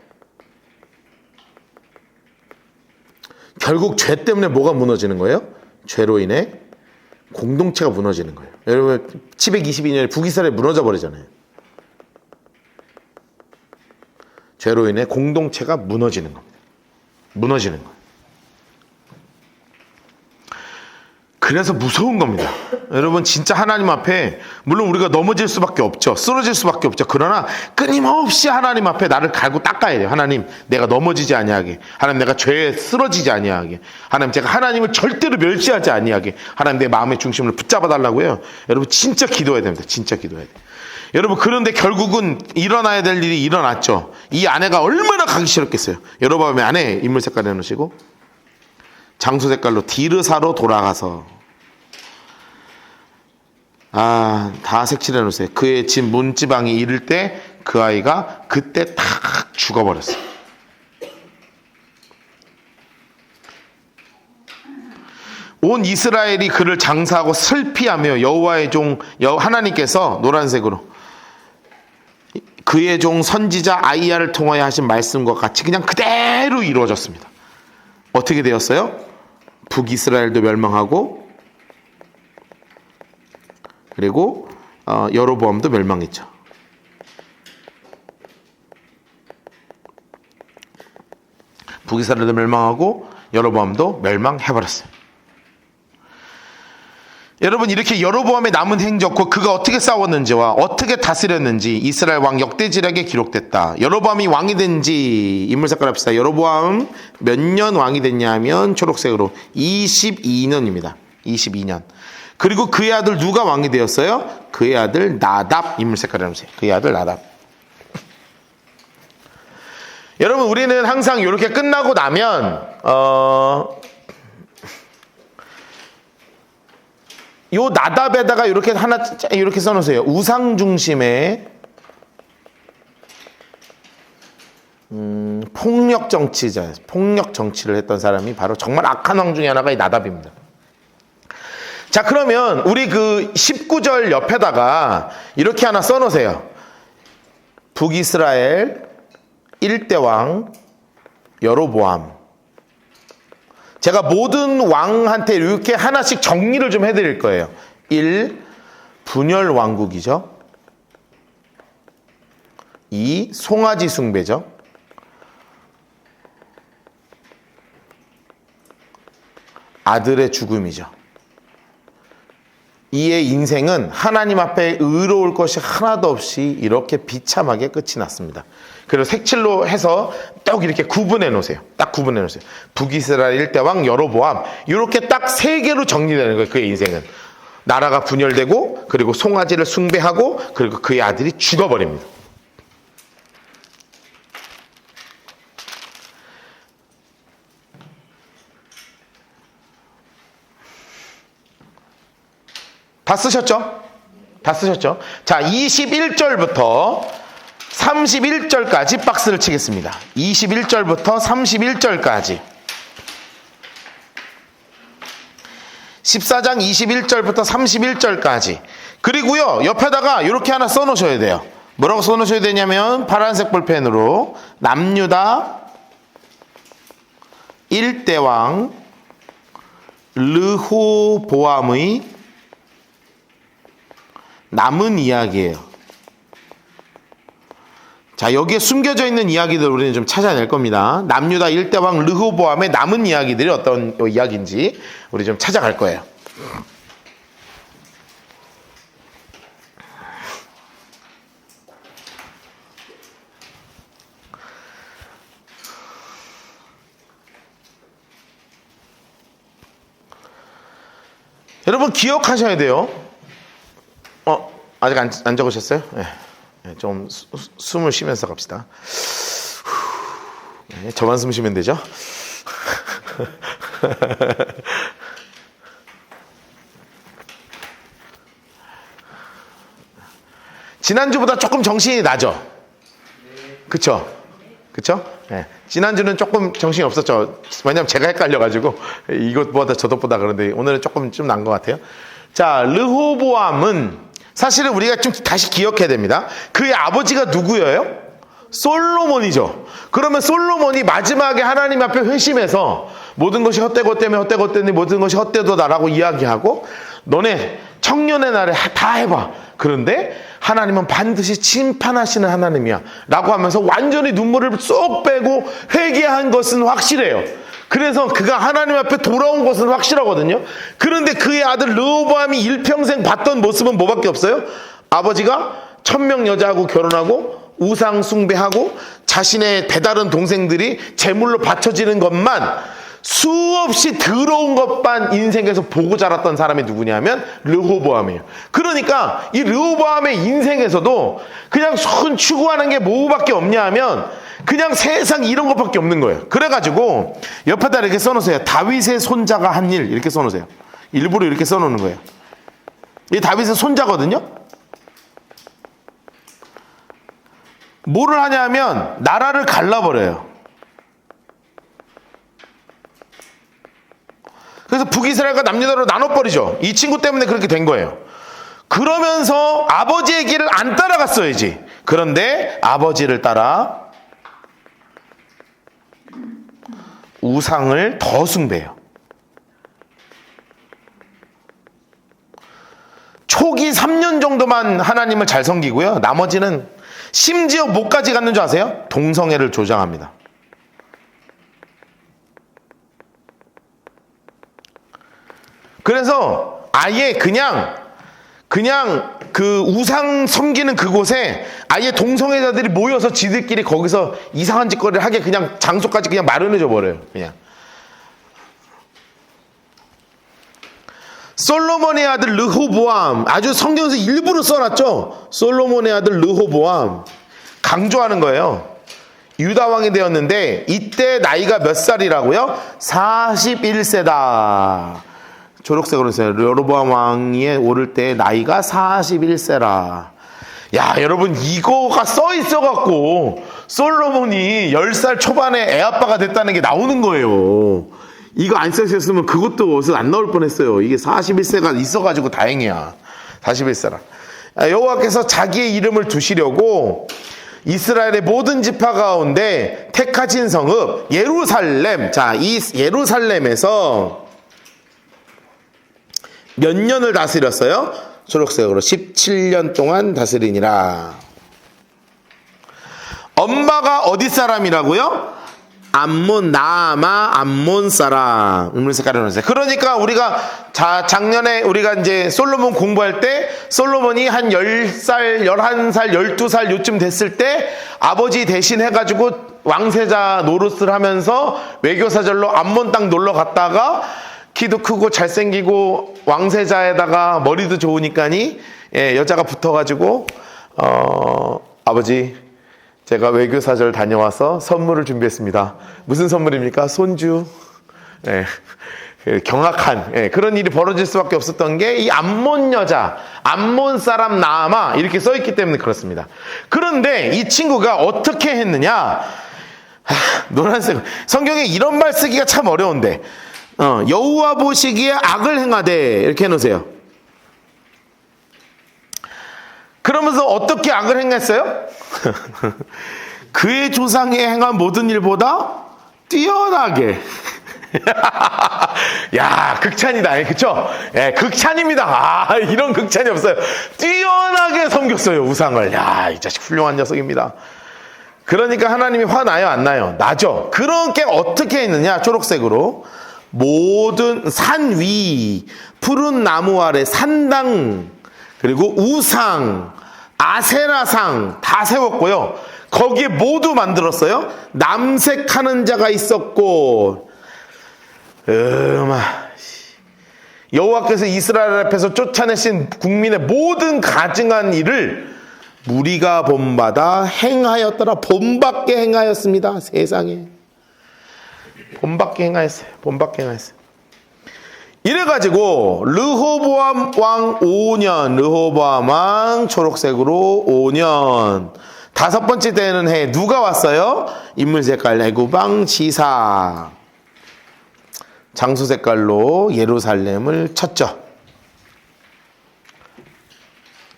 결국 죄 때문에 뭐가 무너지는 거예요? 죄로 인해 공동체가 무너지는 거예요. 여러분 722년에 북이스라엘이 무너져 버리잖아요. 죄로 인해 공동체가 무너지는 겁니다. 무너지는 거예요. 그래서 무서운 겁니다. 여러분 진짜 하나님 앞에 물론 우리가 넘어질 수밖에 없죠. 쓰러질 수밖에 없죠. 그러나 끊임없이 하나님 앞에 나를 갈고 닦아야 돼요. 하나님 내가 넘어지지 아니하게, 하나님 내가 죄에 쓰러지지 아니하게, 하나님 제가 하나님을 절대로 멸시하지 아니하게, 하나님 내 마음의 중심을 붙잡아 달라고 해요. 여러분 진짜 기도해야 됩니다. 진짜 기도해야 돼요. 여러분 그런데 결국은 일어나야 될 일이 일어났죠. 이 아내가 얼마나 가기 싫었겠어요. 여로보암의 아내 인물 색깔 해놓으시고 장소 색깔로 디르사로 돌아가서 다 색칠해 놓으세요. 그의 집 문지방이 이를 때 그 아이가 그때 탁 죽어버렸어요. 온 이스라엘이 그를 장사하고 슬피하며 여호와의 종 하나님께서 노란색으로 그의 종 선지자 아이야를 통하여 하신 말씀과 같이 그냥 그대로 이루어졌습니다. 어떻게 되었어요? 북이스라엘도 멸망하고 그리고 여로보암도 멸망했죠. 북이스라엘도 멸망하고 여로보암도 멸망해버렸어요. 여러분 이렇게 여로보암의 남은 행적과 그가 어떻게 싸웠는지와 어떻게 다스렸는지 이스라엘 왕 역대지략에 기록됐다. 여로보암이 왕이 된지 인물 색깔 합시다. 여로보암 몇 년 왕이 됐냐 하면 초록색으로 22년입니다. 22년. 그리고 그의 아들 누가 왕이 되었어요? 그의 아들 나답 인물 색깔 해놓으세요. 그의 아들 나답. 여러분 우리는 항상 이렇게 끝나고 나면 요 나답에다가 이렇게 하나 이렇게 써놓으세요. 우상 중심의 폭력 정치자, 폭력 정치를 했던 사람이 바로 정말 악한 왕 중에 하나가 이 나답입니다. 자 그러면 우리 그 19절 옆에다가 이렇게 하나 써놓으세요. 북이스라엘 1대 왕 여로보암. 제가 모든 왕한테 이렇게 하나씩 정리를 좀 해드릴 거예요. 1. 분열 왕국이죠. 2. 송아지 숭배죠. '아들의 죽음이죠. 이의 인생은 하나님 앞에 의로울 것이 하나도 없이 이렇게 비참하게 끝이 났습니다. 그리고 색칠로 해서 딱 이렇게 구분해 놓으세요. 딱 구분해 놓으세요. 북이스라엘 일대왕 여로보암. 이렇게 딱 세 개로 정리되는 거예요. 그의 인생은. 나라가 분열되고, 그리고 송아지를 숭배하고, 그리고 그의 아들이 죽어버립니다. 다 쓰셨죠? 다 쓰셨죠? 자, 21절부터 31절까지 박스를 치겠습니다. 21절부터 31절까지. 14장 21절부터 31절까지. 그리고요, 옆에다가 이렇게 하나 써놓으셔야 돼요. 뭐라고 써놓으셔야 되냐면, 파란색 볼펜으로, 남유다 1대왕 르호보암의 남은 이야기예요. 자, 여기에 숨겨져 있는 이야기들 우리는 좀 찾아낼 겁니다. 남유다 1대왕 르호보암의 남은 이야기들이 어떤 이야기인지 우리 좀 찾아갈 거예요. 여러분 기억하셔야 돼요. 아직 안 적으셨어요? 네, 좀 숨을 쉬면서 갑시다. 네, 저만 숨 쉬면 되죠? 지난주보다 조금 정신이 나죠? 그쵸? 그쵸? 네. 지난주는 조금 정신이 없었죠? 왜냐면 제가 헷갈려가지고 이것보다 저것보다 그런데 오늘은 조금 좀 난 것 같아요. 자, 르호보암은 사실은 우리가 좀 다시 기억해야 됩니다. 그의 아버지가 누구예요? 솔로몬이죠. 그러면 솔로몬이 마지막에 하나님 앞에 회심해서 모든 것이 헛되고 때문에 헛되고 때문에 모든 것이 헛되도다라고 이야기하고 너네 청년의 날에 다 해봐. 그런데 하나님은 반드시 심판하시는 하나님이야 라고 하면서 완전히 눈물을 쏙 빼고 회개한 것은 확실해요. 그래서 그가 하나님 앞에 돌아온 것은 확실하거든요. 그런데 그의 아들 르호보암이 일평생 봤던 모습은 뭐밖에 없어요? 아버지가 1000명 여자하고 결혼하고 우상 숭배하고 자신의 배다른 동생들이 제물로 바쳐지는 것만 수없이 더러운 것만 인생에서 보고 자랐던 사람이 누구냐면 르호보암이에요. 그러니까 이 르호보암의 인생에서도 그냥 손 추구하는 게 뭐밖에 없냐 하면 그냥 세상 이런 것밖에 없는 거예요. 그래가지고 옆에다 이렇게 써놓으세요. 다윗의 손자가 한 일 이렇게 써놓으세요. 일부러 이렇게 써놓는 거예요. 이 다윗의 손자거든요. 뭐를 하냐면 나라를 갈라버려요. 그래서 북이스라엘과 남유다로 나눠버리죠. 이 친구 때문에 그렇게 된 거예요. 그러면서 아버지의 길을 안 따라갔어야지. 그런데 아버지를 따라 우상을 더 숭배해요. 초기 3년 정도만 하나님을 잘 섬기고요. 나머지는 심지어 뭐까지 갔는 줄 아세요? 동성애를 조장합니다. 그래서 아예 그냥 그 우상 섬기는 그곳에 아예 동성애자들이 모여서 지들끼리 거기서 이상한 짓거리를 하게 그냥 장소까지 그냥 마련해줘 버려요. 그냥. 솔로몬의 아들 르호보암, 아주 성경에서 일부러 써놨죠. 솔로몬의 아들 르호보암 강조하는 거예요. 유다 왕이 되었는데 이때 나이가 몇 살이라고요? 41세다. 초록색으로 써요. 여로보암 왕이 오를 때 나이가 41세라. 야, 여러분 이거가 써 있어갖고 솔로몬이 10살 초반에 애아빠가 됐다는 게 나오는 거예요. 이거 안 써있었으면 그것도 어디서 안 나올 뻔했어요. 이게 41세가 있어가지고 다행이야. 41세라. 여호와께서 자기의 이름을 두시려고 이스라엘의 모든 지파 가운데 택하신 성읍 예루살렘. 자, 이 예루살렘에서 몇 년을 다스렸어요? 초록색으로 17년 동안 다스리니라. 엄마가 어디 사람이라고요? 암몬, 나아마, 암몬 사람. 은물색깔을 넣으세요. 그러니까 우리가 작년에 우리가 이제 솔로몬 공부할 때 솔로몬이 한 10살, 11살, 12살 요쯤 됐을 때 아버지 대신 해가지고 왕세자 노릇을 하면서 외교사절로 암몬 땅 놀러 갔다가 키도 크고 잘생기고 왕세자에다가 머리도 좋으니까니 여자가 붙어가지고 아버지 제가 외교사절 다녀와서 선물을 준비했습니다. 무슨 선물입니까? 손주. 경악한 그런 일이 벌어질 수밖에 없었던 게 이 암몬 여자, 암몬 사람 나아마 이렇게 써있기 때문에 그렇습니다. 그런데 이 친구가 어떻게 했느냐? 노란색 성경에 이런 말 쓰기가 참 어려운데 여호와 보시기에 악을 행하되 이렇게 해놓으세요. 그러면서 어떻게 악을 행했어요? 그의 조상이 행한 모든 일보다 뛰어나게. 야, 극찬이다. 그쵸? 극찬입니다. 이런 극찬이 없어요. 뛰어나게 섬겼어요, 우상을. 야, 이 자식 훌륭한 녀석입니다. 그러니까 하나님이 화나요, 안 나요? 나죠. 그렇게 어떻게 했느냐? 초록색으로. 모든 산 위, 푸른 나무 아래 산당, 그리고 우상, 아세라상 다 세웠고요. 거기에 모두 만들었어요. 남색하는 자가 있었고, 여호와께서 이스라엘 앞에서 쫓아내신 국민의 모든 가증한 일을 무리가 본받아 행하였더라. 본받게 행하였습니다. 세상에 본받게 행하였어요. 본받게 행하였어요. 이래가지고 르호보암 왕 5년, 르호보암 왕 초록색으로 5년, 다섯 번째 되는 해 누가 왔어요? 인물 색깔 애굽왕 지사, 장수 색깔로 예루살렘을 쳤죠.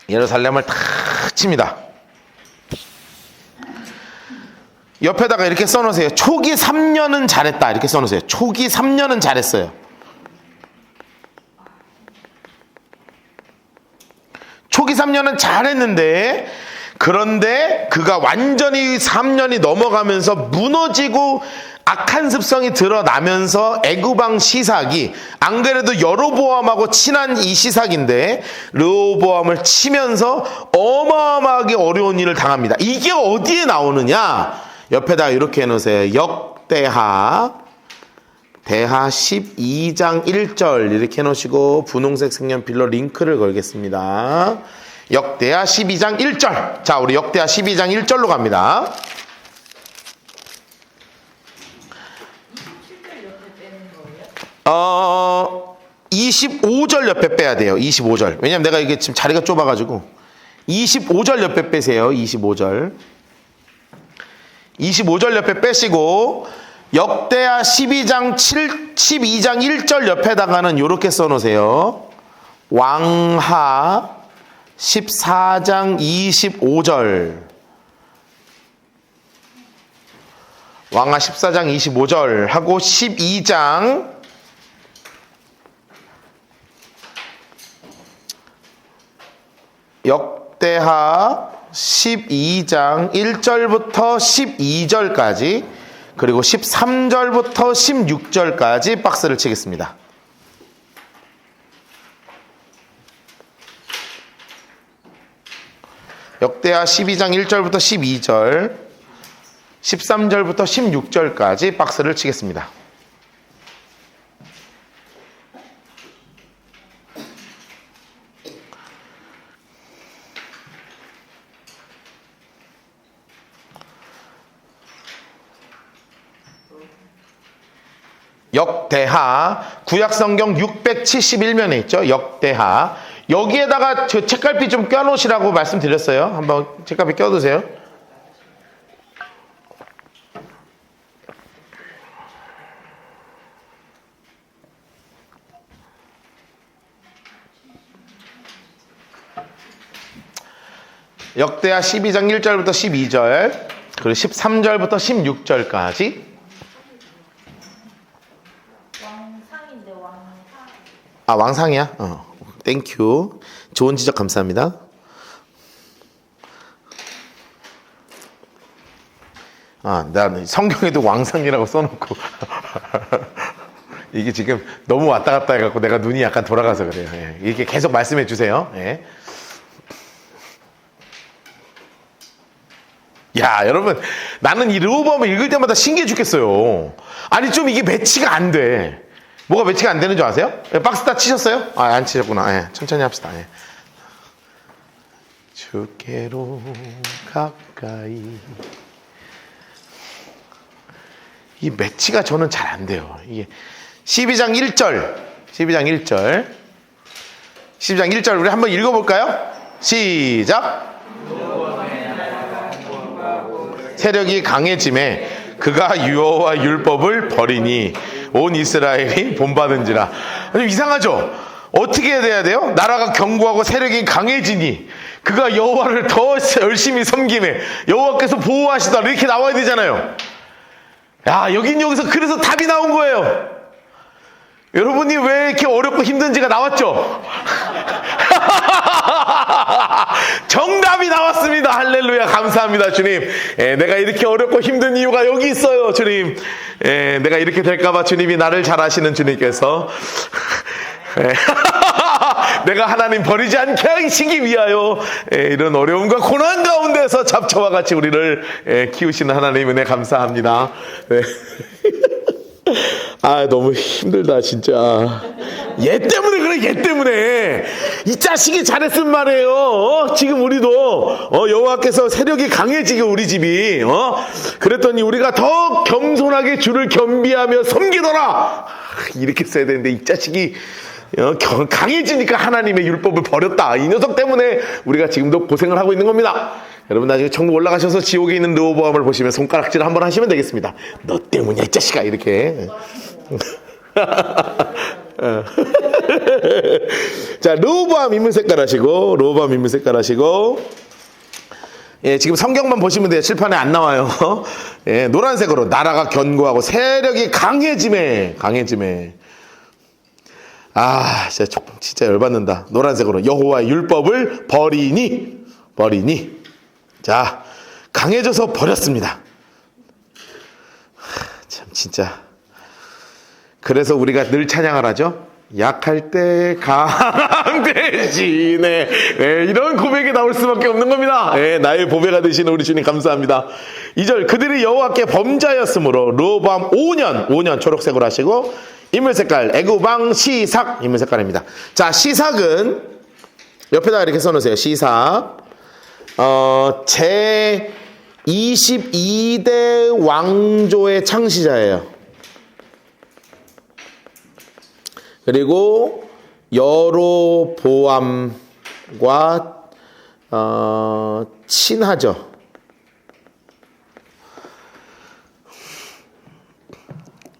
예루살렘을 탁 칩니다. 옆에다가 이렇게 써놓으세요. 초기 3년은 잘했다. 이렇게 써놓으세요. 초기 3년은 잘했어요. 초기 3년은 잘했는데, 그런데 그가 완전히 3년이 넘어가면서 무너지고 악한 습성이 드러나면서 애굽왕 시삭이, 안 그래도 여로보암하고 친한 이 시삭인데 르호보암을 치면서 어마어마하게 어려운 일을 당합니다. 이게 어디에 나오느냐? 옆에다 이렇게 해놓으세요. 역대하 대하 12장 1절 이렇게 해놓으시고 분홍색 색연필로 링크를 걸겠습니다. 역대하 12장 1절. 자, 우리 역대하 12장 1절로 갑니다. 25절 옆에 빼야 돼요. 25절. 왜냐면 내가 이게 지금 자리가 좁아가지고 25절 옆에 빼세요. 25절. 25절 옆에 빼시고 역대하 12장 1절 옆에다가는 이렇게 써놓으세요. 왕하 14장 25절. 왕하 14장 25절 하고 12장 역대하 12장 1절부터 12절까지 그리고 13절부터 16절까지 박스를 치겠습니다. 역대하 12장 1절부터 12절 13절부터 16절까지 박스를 치겠습니다. 역대하 구약성경 671면에 있죠. 역대하. 여기에다가 저 책갈피 좀 껴놓으시라고 말씀드렸어요. 한번 책갈피 껴두세요. 역대하 12장 1절부터 12절 그리고 13절부터 16절까지. 왕상인데 왕상. 아, 왕상이야? 땡큐. 좋은 지적 감사합니다. 나 성경에도 왕상이라고 써놓고 이게 지금 너무 왔다 갔다 해갖고 내가 눈이 약간 돌아가서 그래요. 예. 이렇게 계속 말씀해 주세요. 예. 야, 여러분, 나는 이 르호보암을 읽을 때마다 신기해 죽겠어요. 아니, 좀 이게 매치가 안 돼. 뭐가 매치가 안 되는 줄 아세요? 박스 다 치셨어요? 아, 안 치셨구나. 예, 천천히 합시다. 예. 주께로 가까이. 이 매치가 저는 잘 안 돼요. 이게 12장 1절. 12장 1절. 12장 1절 우리 한번 읽어볼까요? 시작. 세력이 강해짐에 그가 유호와 율법을 버리니 온 이스라엘이 본받은지라. 좀 이상하죠? 어떻게 해야 돼요? 나라가 견고하고 세력이 강해지니 그가 여호와를 더 열심히 섬김에 여호와께서 보호하시더라 이렇게 나와야 되잖아요. 야, 여기서 그래서 답이 나온 거예요. 여러분이 왜 이렇게 어렵고 힘든지가 나왔죠? 정답이 나왔습니다. 할렐루야, 감사합니다, 주님. 내가 이렇게 어렵고 힘든 이유가 여기 있어요, 주님. 내가 이렇게 될까봐 주님이 나를 잘 아시는 주님께서 내가 하나님 버리지 않게 하시기 위하여 이런 어려움과 고난 가운데서 잡초와 같이 우리를 키우시는 하나님 은혜 감사합니다. 네. 아, 너무 힘들다 진짜. 얘 때문에 그래, 얘 때문에. 이 자식이 잘했으면 말이에요. 지금 우리도 여호와께서 세력이 강해지게 우리 집이 그랬더니 우리가 더 겸손하게 주를 겸비하며 섬기더라 이렇게 써야 되는데 이 자식이 강해지니까 하나님의 율법을 버렸다. 이 녀석 때문에 우리가 지금도 고생을 하고 있는 겁니다. 여러분 나중에 천국 올라가셔서 지옥에 있는 르호보암을 보시면 손가락질 한번 하시면 되겠습니다. 너 때문이야 이 자식아 이렇게. 자, 르호보암 인물 색깔 하시고 르호보암 인물 색깔 하시고 예, 지금 성경만 보시면 돼요. 칠판에 안 나와요. 예, 노란색으로 나라가 견고하고 세력이 강해짐에 아, 진짜 열받는다. 노란색으로 여호와의 율법을 버리니. 자, 강해져서 버렸습니다. 참 진짜. 그래서 우리가 늘 찬양을 하죠. 약할 때 강한 대신에 이런 고백이 나올 수밖에 없는 겁니다. 나의 보배가 되시는 우리 주님 감사합니다. 2절 그들이 여호와께 범죄하였으므로 르호보암 5년 초록색으로 하시고 인물 색깔 애굽왕 시삭 인물 색깔입니다. 자, 시삭은 옆에다가 이렇게 써놓으세요. 시삭 제 22대 왕조의 창시자예요. 그리고 여로보암과 친하죠.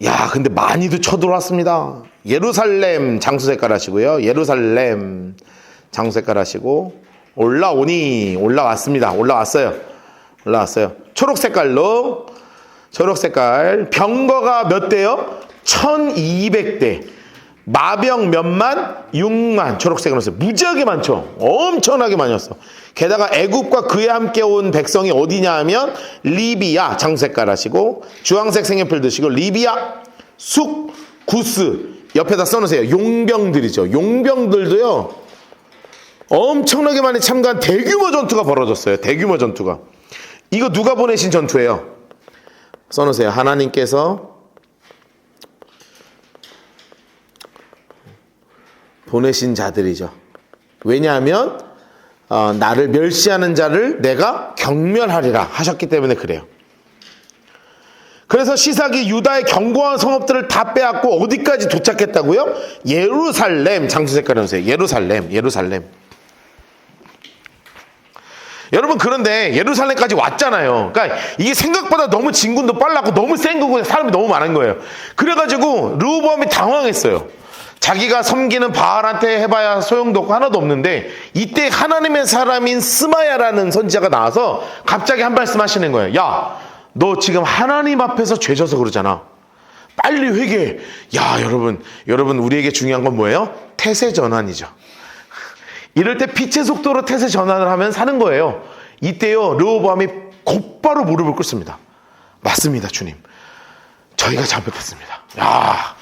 야, 근데 많이도 쳐들어왔습니다. 예루살렘 장수 색깔 하시고요. 예루살렘 장수 색깔 하시고 올라왔어요. 초록 색깔 병거가 몇 대요? 1200대. 마병 몇만? 6만. 초록색으로 했어요. 무지하게 많죠. 엄청나게 많이었어. 게다가 애굽과 그에 함께 온 백성이 어디냐 하면 리비아 장수 색깔 하시고 주황색 색연필 드시고 리비아, 숙, 구스 옆에다 써놓으세요. 용병들이죠. 용병들도요 엄청나게 많이 참가한 대규모 전투가 벌어졌어요. 대규모 전투가. 이거 누가 보내신 전투예요? 써놓으세요. 하나님께서 보내신 자들이죠. 왜냐하면 나를 멸시하는 자를 내가 경멸하리라 하셨기 때문에 그래요. 그래서 시삭이 유다의 견고한 성읍들을 다 빼앗고 어디까지 도착했다고요? 예루살렘 장수 색깔 해주세요. 예루살렘. 여러분 그런데 예루살렘까지 왔잖아요. 그러니까 이게 생각보다 너무 진군도 빨랐고 너무 센 거고 사람이 너무 많은 거예요. 그래가지고 르호보암이 당황했어요. 자기가 섬기는 바알한테 해봐야 소용도 없고 하나도 없는데 이때 하나님의 사람인 스마야라는 선지자가 나와서 갑자기 한 말씀 하시는 거예요. 야, 너 지금 하나님 앞에서 죄져서 그러잖아. 빨리 회개해. 야, 여러분 우리에게 중요한 건 뭐예요? 태세 전환이죠. 이럴 때 빛의 속도로 태세 전환을 하면 사는 거예요. 이때요 르호보암이 곧바로 무릎을 꿇습니다. 맞습니다, 주님. 저희가 잘못했습니다. 야,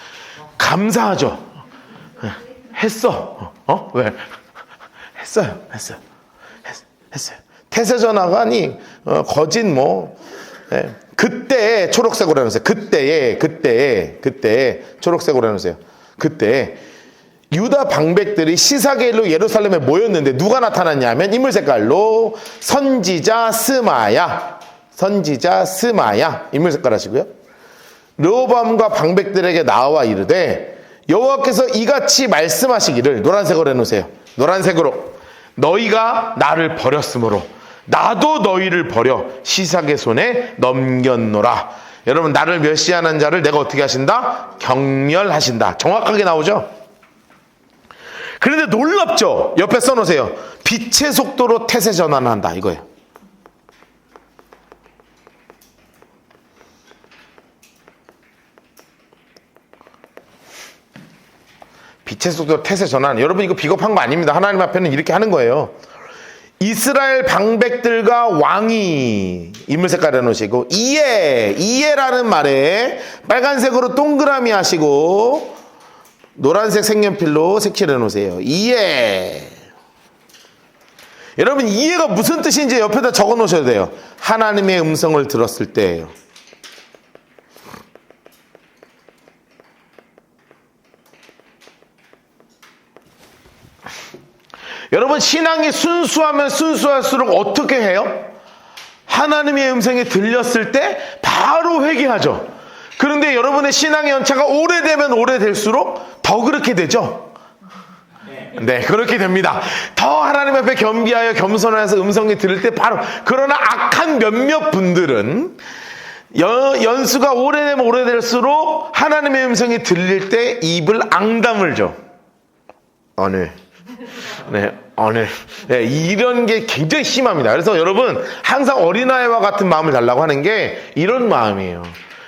감사하죠. 했어. 왜? 했어요. 태세전화가 아니 거진 뭐 그때 초록색으로 해놓으세요. 그때에 초록색으로 해놓으세요. 그때 유다 방백들이 시사게일로 예루살렘에 모였는데 누가 나타났냐면 인물 색깔로 선지자 스마야 인물 색깔 하시고요. 르호보암과 방백들에게 나와 이르되 여호와께서 이같이 말씀하시기를 노란색으로 해놓으세요. 노란색으로 너희가 나를 버렸으므로 나도 너희를 버려 시삭의 손에 넘겼노라. 여러분 나를 멸시하는 자를 내가 어떻게 하신다? 경멸하신다. 정확하게 나오죠. 그런데 놀랍죠. 옆에 써놓으세요. 빛의 속도로 태세 전환한다 이거예요. 빛의 속도로 태세 전환. 여러분 이거 비겁한 거 아닙니다. 하나님 앞에는 이렇게 하는 거예요. 이스라엘 방백들과 왕이 인물 색깔 해놓으시고 이에라는 말에 빨간색으로 동그라미 하시고 노란색 색연필로 색칠해 놓으세요. 이에. 여러분 이해가 무슨 뜻인지 옆에다 적어 놓으셔야 돼요. 하나님의 음성을 들었을 때예요. 여러분 신앙이 순수하면 순수할수록 어떻게 해요? 하나님의 음성이 들렸을 때 바로 회개하죠. 그런데 여러분의 신앙의 연차가 오래되면 오래될수록 더 그렇게 되죠. 네, 그렇게 됩니다. 더 하나님 앞에 겸비하여 겸손해서 음성이 들을 때 바로. 그러나 악한 몇몇 분들은 연수가 오래되면 오래될수록 하나님의 음성이 들릴 때 입을 앙다물죠. 오늘 네, 이런 게 굉장히 심합니다. 그래서 여러분 항상 어린아이와 같은 마음을 달라고 하는 게 이런 마음이에요.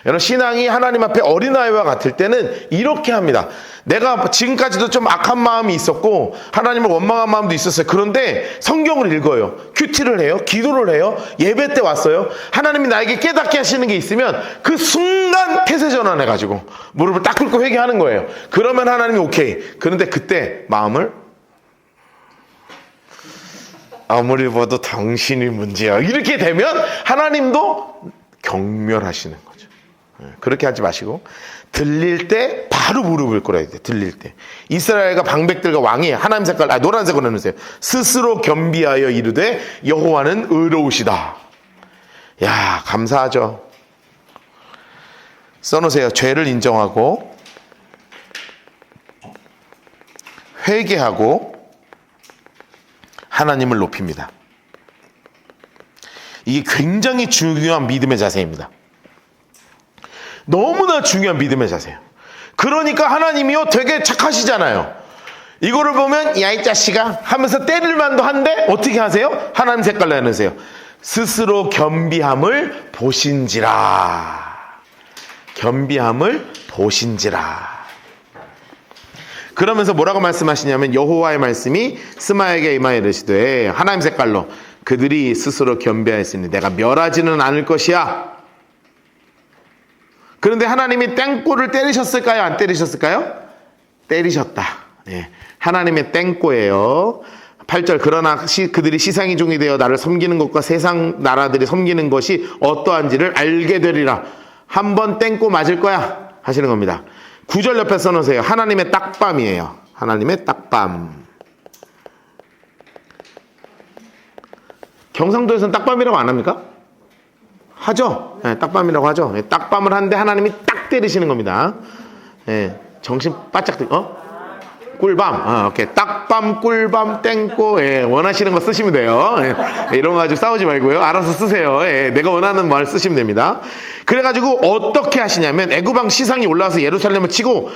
여러분 신앙이 하나님 앞에 어린아이와 같을 때는 이렇게 합니다. 내가 지금까지도 좀 악한 마음이 있었고 하나님을 원망한 마음도 있었어요. 그런데 성경을 읽어요. 큐티를 해요. 기도를 해요. 예배 때 왔어요. 하나님이 나에게 깨닫게 하시는 게 있으면 그 순간 태세 전환해가지고 무릎을 딱 꿇고 회개하는 거예요. 그러면 하나님이 오케이. 그런데 그때 마음을 아무리 봐도 당신이 문제야. 이렇게 되면 하나님도 경멸하시는 거죠. 그렇게 하지 마시고 들릴 때 바로 무릎을 꿇어야 돼요. 들릴 때. 이스라엘과 방백들과 왕이 하나님 색깔 노란색으로 해놓으세요. 스스로 겸비하여 이르되 여호와는 의로우시다. 야 감사하죠. 써놓으세요. 죄를 인정하고 회개하고 하나님을 높입니다. 이게 굉장히 중요한 믿음의 자세입니다. 너무나 중요한 믿음의 자세예요. 그러니까 하나님이요 되게 착하시잖아요. 이거를 보면 야 이 자식아 하면서 때릴 만도 한데 어떻게 하세요? 하나님 색깔로 해놓으세요. 스스로 겸비함을 보신지라. 겸비함을 보신지라. 그러면서 뭐라고 말씀하시냐면 여호와의 말씀이 스마에게 임하여 이르시되 하나님 색깔로 그들이 스스로 겸비하였으니 내가 멸하지는 않을 것이야. 그런데 하나님이 땡꼬를 때리셨을까요? 안 때리셨을까요? 때리셨다. 네. 하나님의 땡꼬예요. 8절 그러나 그들이 시상이 종이 되어 나를 섬기는 것과 세상 나라들이 섬기는 것이 어떠한지를 알게 되리라. 한번 땡꼬 맞을 거야 하시는 겁니다. 9절 옆에 써놓으세요. 하나님의 딱밤이에요. 하나님의 딱밤. 경상도에서는 딱밤이라고 안 합니까? 하죠. 네, 딱밤이라고 하죠. 네, 딱밤을 하는데 하나님이 딱 때리시는 겁니다. 네, 정신 바짝 꿀밤. 오케이. 딱밤, 꿀밤, 땡꼬. 예, 원하시는 거 쓰시면 돼요. 예, 이런 거 가지고 싸우지 말고요. 알아서 쓰세요. 예, 내가 원하는 말 쓰시면 됩니다. 그래가지고 어떻게 하시냐면 애굽왕 시상이 올라와서 예루살렘을 치고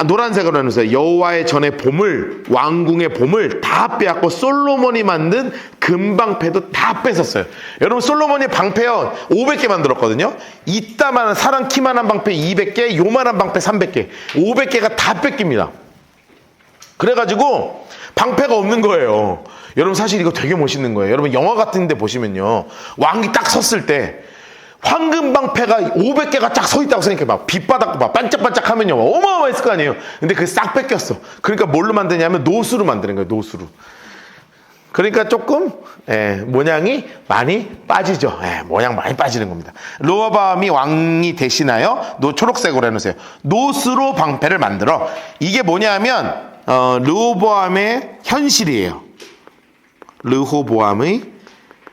노란색으로 해놓으세요. 여호와의 전의 보물, 왕궁의 보물 다 빼앗고 솔로몬이 만든 금방패도 다 뺏었어요. 여러분 솔로몬이 방패요 500개 만들었거든요. 이따만한 사람 키만한 방패 200개, 요만한 방패 300개, 500개가 다 뺏깁니다. 그래가지고 방패가 없는 거예요. 여러분 사실 이거 되게 멋있는 거예요. 여러분 영화 같은 데 보시면요 왕이 딱 섰을 때 황금 방패가 500개가 딱 서 있다고 생각해 봐. 빛바닥 봐 반짝반짝 하면요 어마어마했을 거 아니에요. 근데 그게 싹 뺏겼어. 그러니까 뭘로 만드냐면 노수로 만드는 거예요. 노수로. 그러니까 조금 모양이 많이 빠지죠. 모양 많이 빠지는 겁니다. 르호보암이 왕이 대신하여 초록색으로 해놓으세요. 노스로 방패를 만들어. 이게 뭐냐면 르호보암의 현실이에요. 르호보암의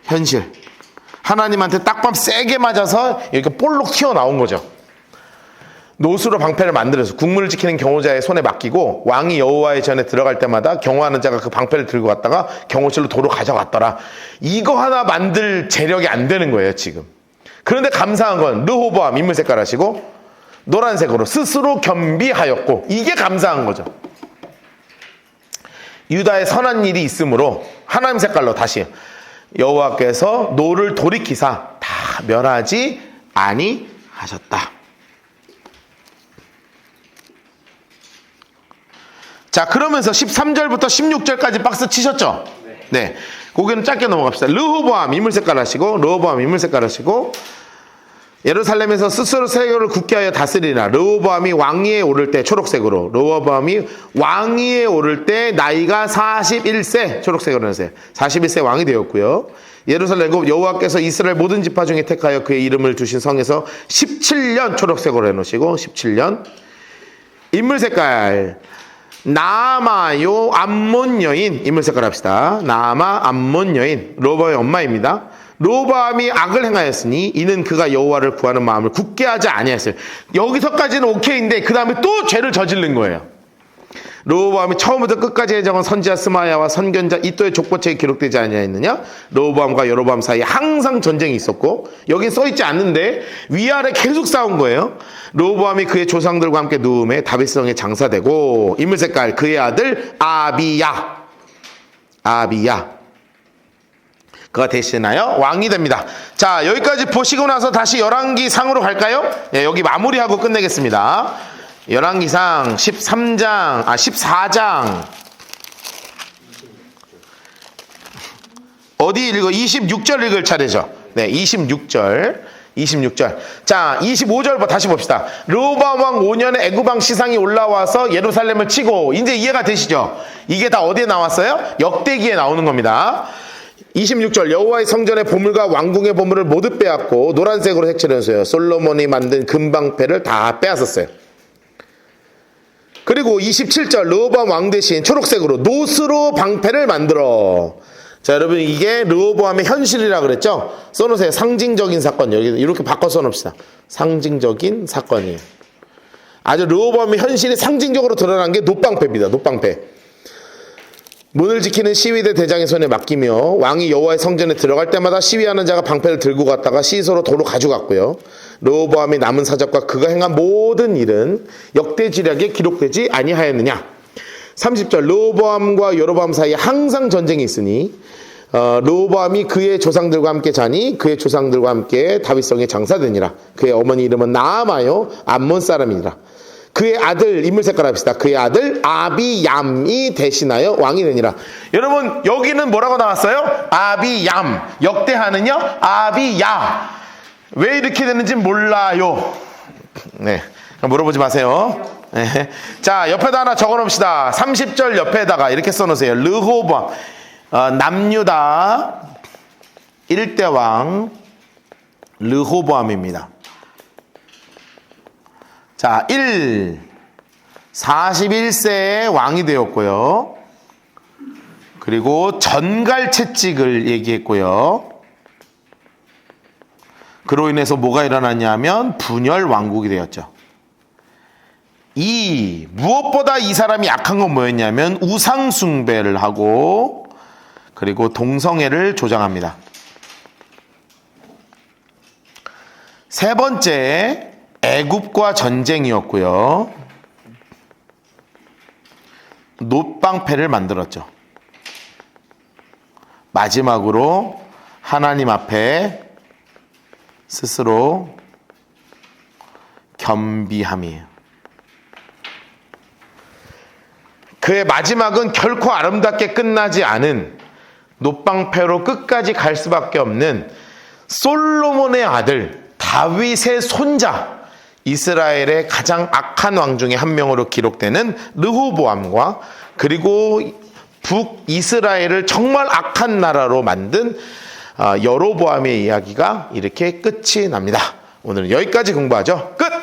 현실. 하나님한테 딱밤 세게 맞아서 이렇게 볼록 튀어나온 거죠. 노수로 방패를 만들어서 국문을 지키는 경호자의 손에 맡기고 왕이 여호와의 전에 들어갈 때마다 경호하는 자가 그 방패를 들고 갔다가 경호실로 도로 가져갔더라. 이거 하나 만들 재력이 안 되는 거예요 지금. 그런데 감사한 건 르호보암 인물 색깔 하시고 노란색으로 스스로 겸비하였고, 이게 감사한 거죠. 유다에 선한 일이 있으므로 하나님 색깔로 다시 여호와께서 노를 돌이키사 다 멸하지 아니하셨다. 자, 그러면서 13절부터 16절까지 박스 치셨죠? 네. 거기는 짧게 넘어갑시다. 르호보암 인물 색깔 하시고, 르호보암 인물 색깔 하시고, 예루살렘에서 스스로 세계를 굳게 하여 다스리라. 르호보암이 왕위에 오를 때 초록색으로, 르호보암이 왕위에 오를 때 나이가 41세 초록색으로 해주세요. 41세 왕이 되었고요. 예루살렘 여호와께서 이스라엘 모든 지파 중에 택하여 그의 이름을 두신 성에서 17년 초록색으로 해놓으시고, 17년 인물 색깔 나아마요 암몬 여인 인물 색깔 합시다. 나아마 암몬 여인 르호보암의 엄마입니다. 르호보암이 악을 행하였으니 이는 그가 여호와를 구하는 마음을 굳게 하지 아니하였어요. 여기서까지는 오케이인데 그 다음에 또 죄를 저지른 거예요. 르호보암이 처음부터 끝까지 해적은 선지자 스마야와 선견자 이또의 족보책에 기록되지 아니하였느냐? 르호보암과 여로보암 사이에 항상 전쟁이 있었고, 여긴 써있지 않는데 위아래 계속 싸운 거예요. 르호보암이 그의 조상들과 함께 누움에 다윗성에 장사되고, 인물 색깔 그의 아들 아비야 그가 대신하여 왕이 됩니다. 자, 여기까지 보시고 나서 다시 열왕기 상으로 갈까요? 여기 마무리하고 끝내겠습니다. 열왕기상 14장 어디 읽어? 26절 읽을 차례죠. 네, 26절. 자, 25절 다시 봅시다. 르호보암 왕 5년에 애굽왕 시상이 올라와서 예루살렘을 치고, 이제 이해가 되시죠? 이게 다 어디에 나왔어요? 역대기에 나오는 겁니다. 26절 여호와의 성전의 보물과 왕궁의 보물을 모두 빼앗고 노란색으로 색칠해주세요. 솔로몬이 만든 금방패를 다 빼앗았어요. 그리고 27절 르호보암 왕 대신 초록색으로 노스로 방패를 만들어. 자, 여러분 이게 르호보암의 현실이라 그랬죠? 써놓으세요. 상징적인 사건. 여기 이렇게 바꿔 써놓읍시다. 상징적인 사건이에요. 아주 르호보암의 현실이 상징적으로 드러난 게 놋방패입니다. 놋방패. 문을 지키는 시위대 대장의 손에 맡기며 왕이 여호와의 성전에 들어갈 때마다 시위하는 자가 방패를 들고 갔다가 시소로 도로 가져갔고요. 르호보암이 남은 사적과 그가 행한 모든 일은 역대지략에 기록되지 아니하였느냐. 30절 르호보암과 여로보암 사이에 항상 전쟁이 있으니 르호보암이 그의 조상들과 함께 자니 그의 조상들과 함께 다윗성에 장사되니라. 그의 어머니 이름은 나아마요 암몬 사람이니라. 그의 아들 인물 색깔 합시다. 그의 아들 아비얌이 대신하여 왕이 되니라. 여러분 여기는 뭐라고 나왔어요? 아비얌. 역대하는요 아비야. 왜 이렇게 되는지 몰라요. 네, 물어보지 마세요. 네. 자, 옆에다 하나 적어놓읍시다. 30절 옆에다가 이렇게 써놓으세요. 르호보암 남유다 1대 왕 르호보암입니다. 자, 41세에 왕이 되었고요. 그리고 전갈 채찍을 얘기했고요. 그로 인해서 뭐가 일어났냐면 분열 왕국이 되었죠. 무엇보다 이 사람이 약한 건 뭐였냐면 우상 숭배를 하고 그리고 동성애를 조장합니다. 세 번째 애굽과 전쟁이었고요. 놋방패를 만들었죠. 마지막으로 하나님 앞에 스스로 겸비함이에요. 그의 마지막은 결코 아름답게 끝나지 않은 놋방패로 끝까지 갈 수밖에 없는 솔로몬의 아들 다윗의 손자 이스라엘의 가장 악한 왕 중에 한 명으로 기록되는 르호보암과 그리고 북이스라엘을 정말 악한 나라로 만든 여로보암의 이야기가 이렇게 끝이 납니다. 오늘은 여기까지 공부하죠. 끝!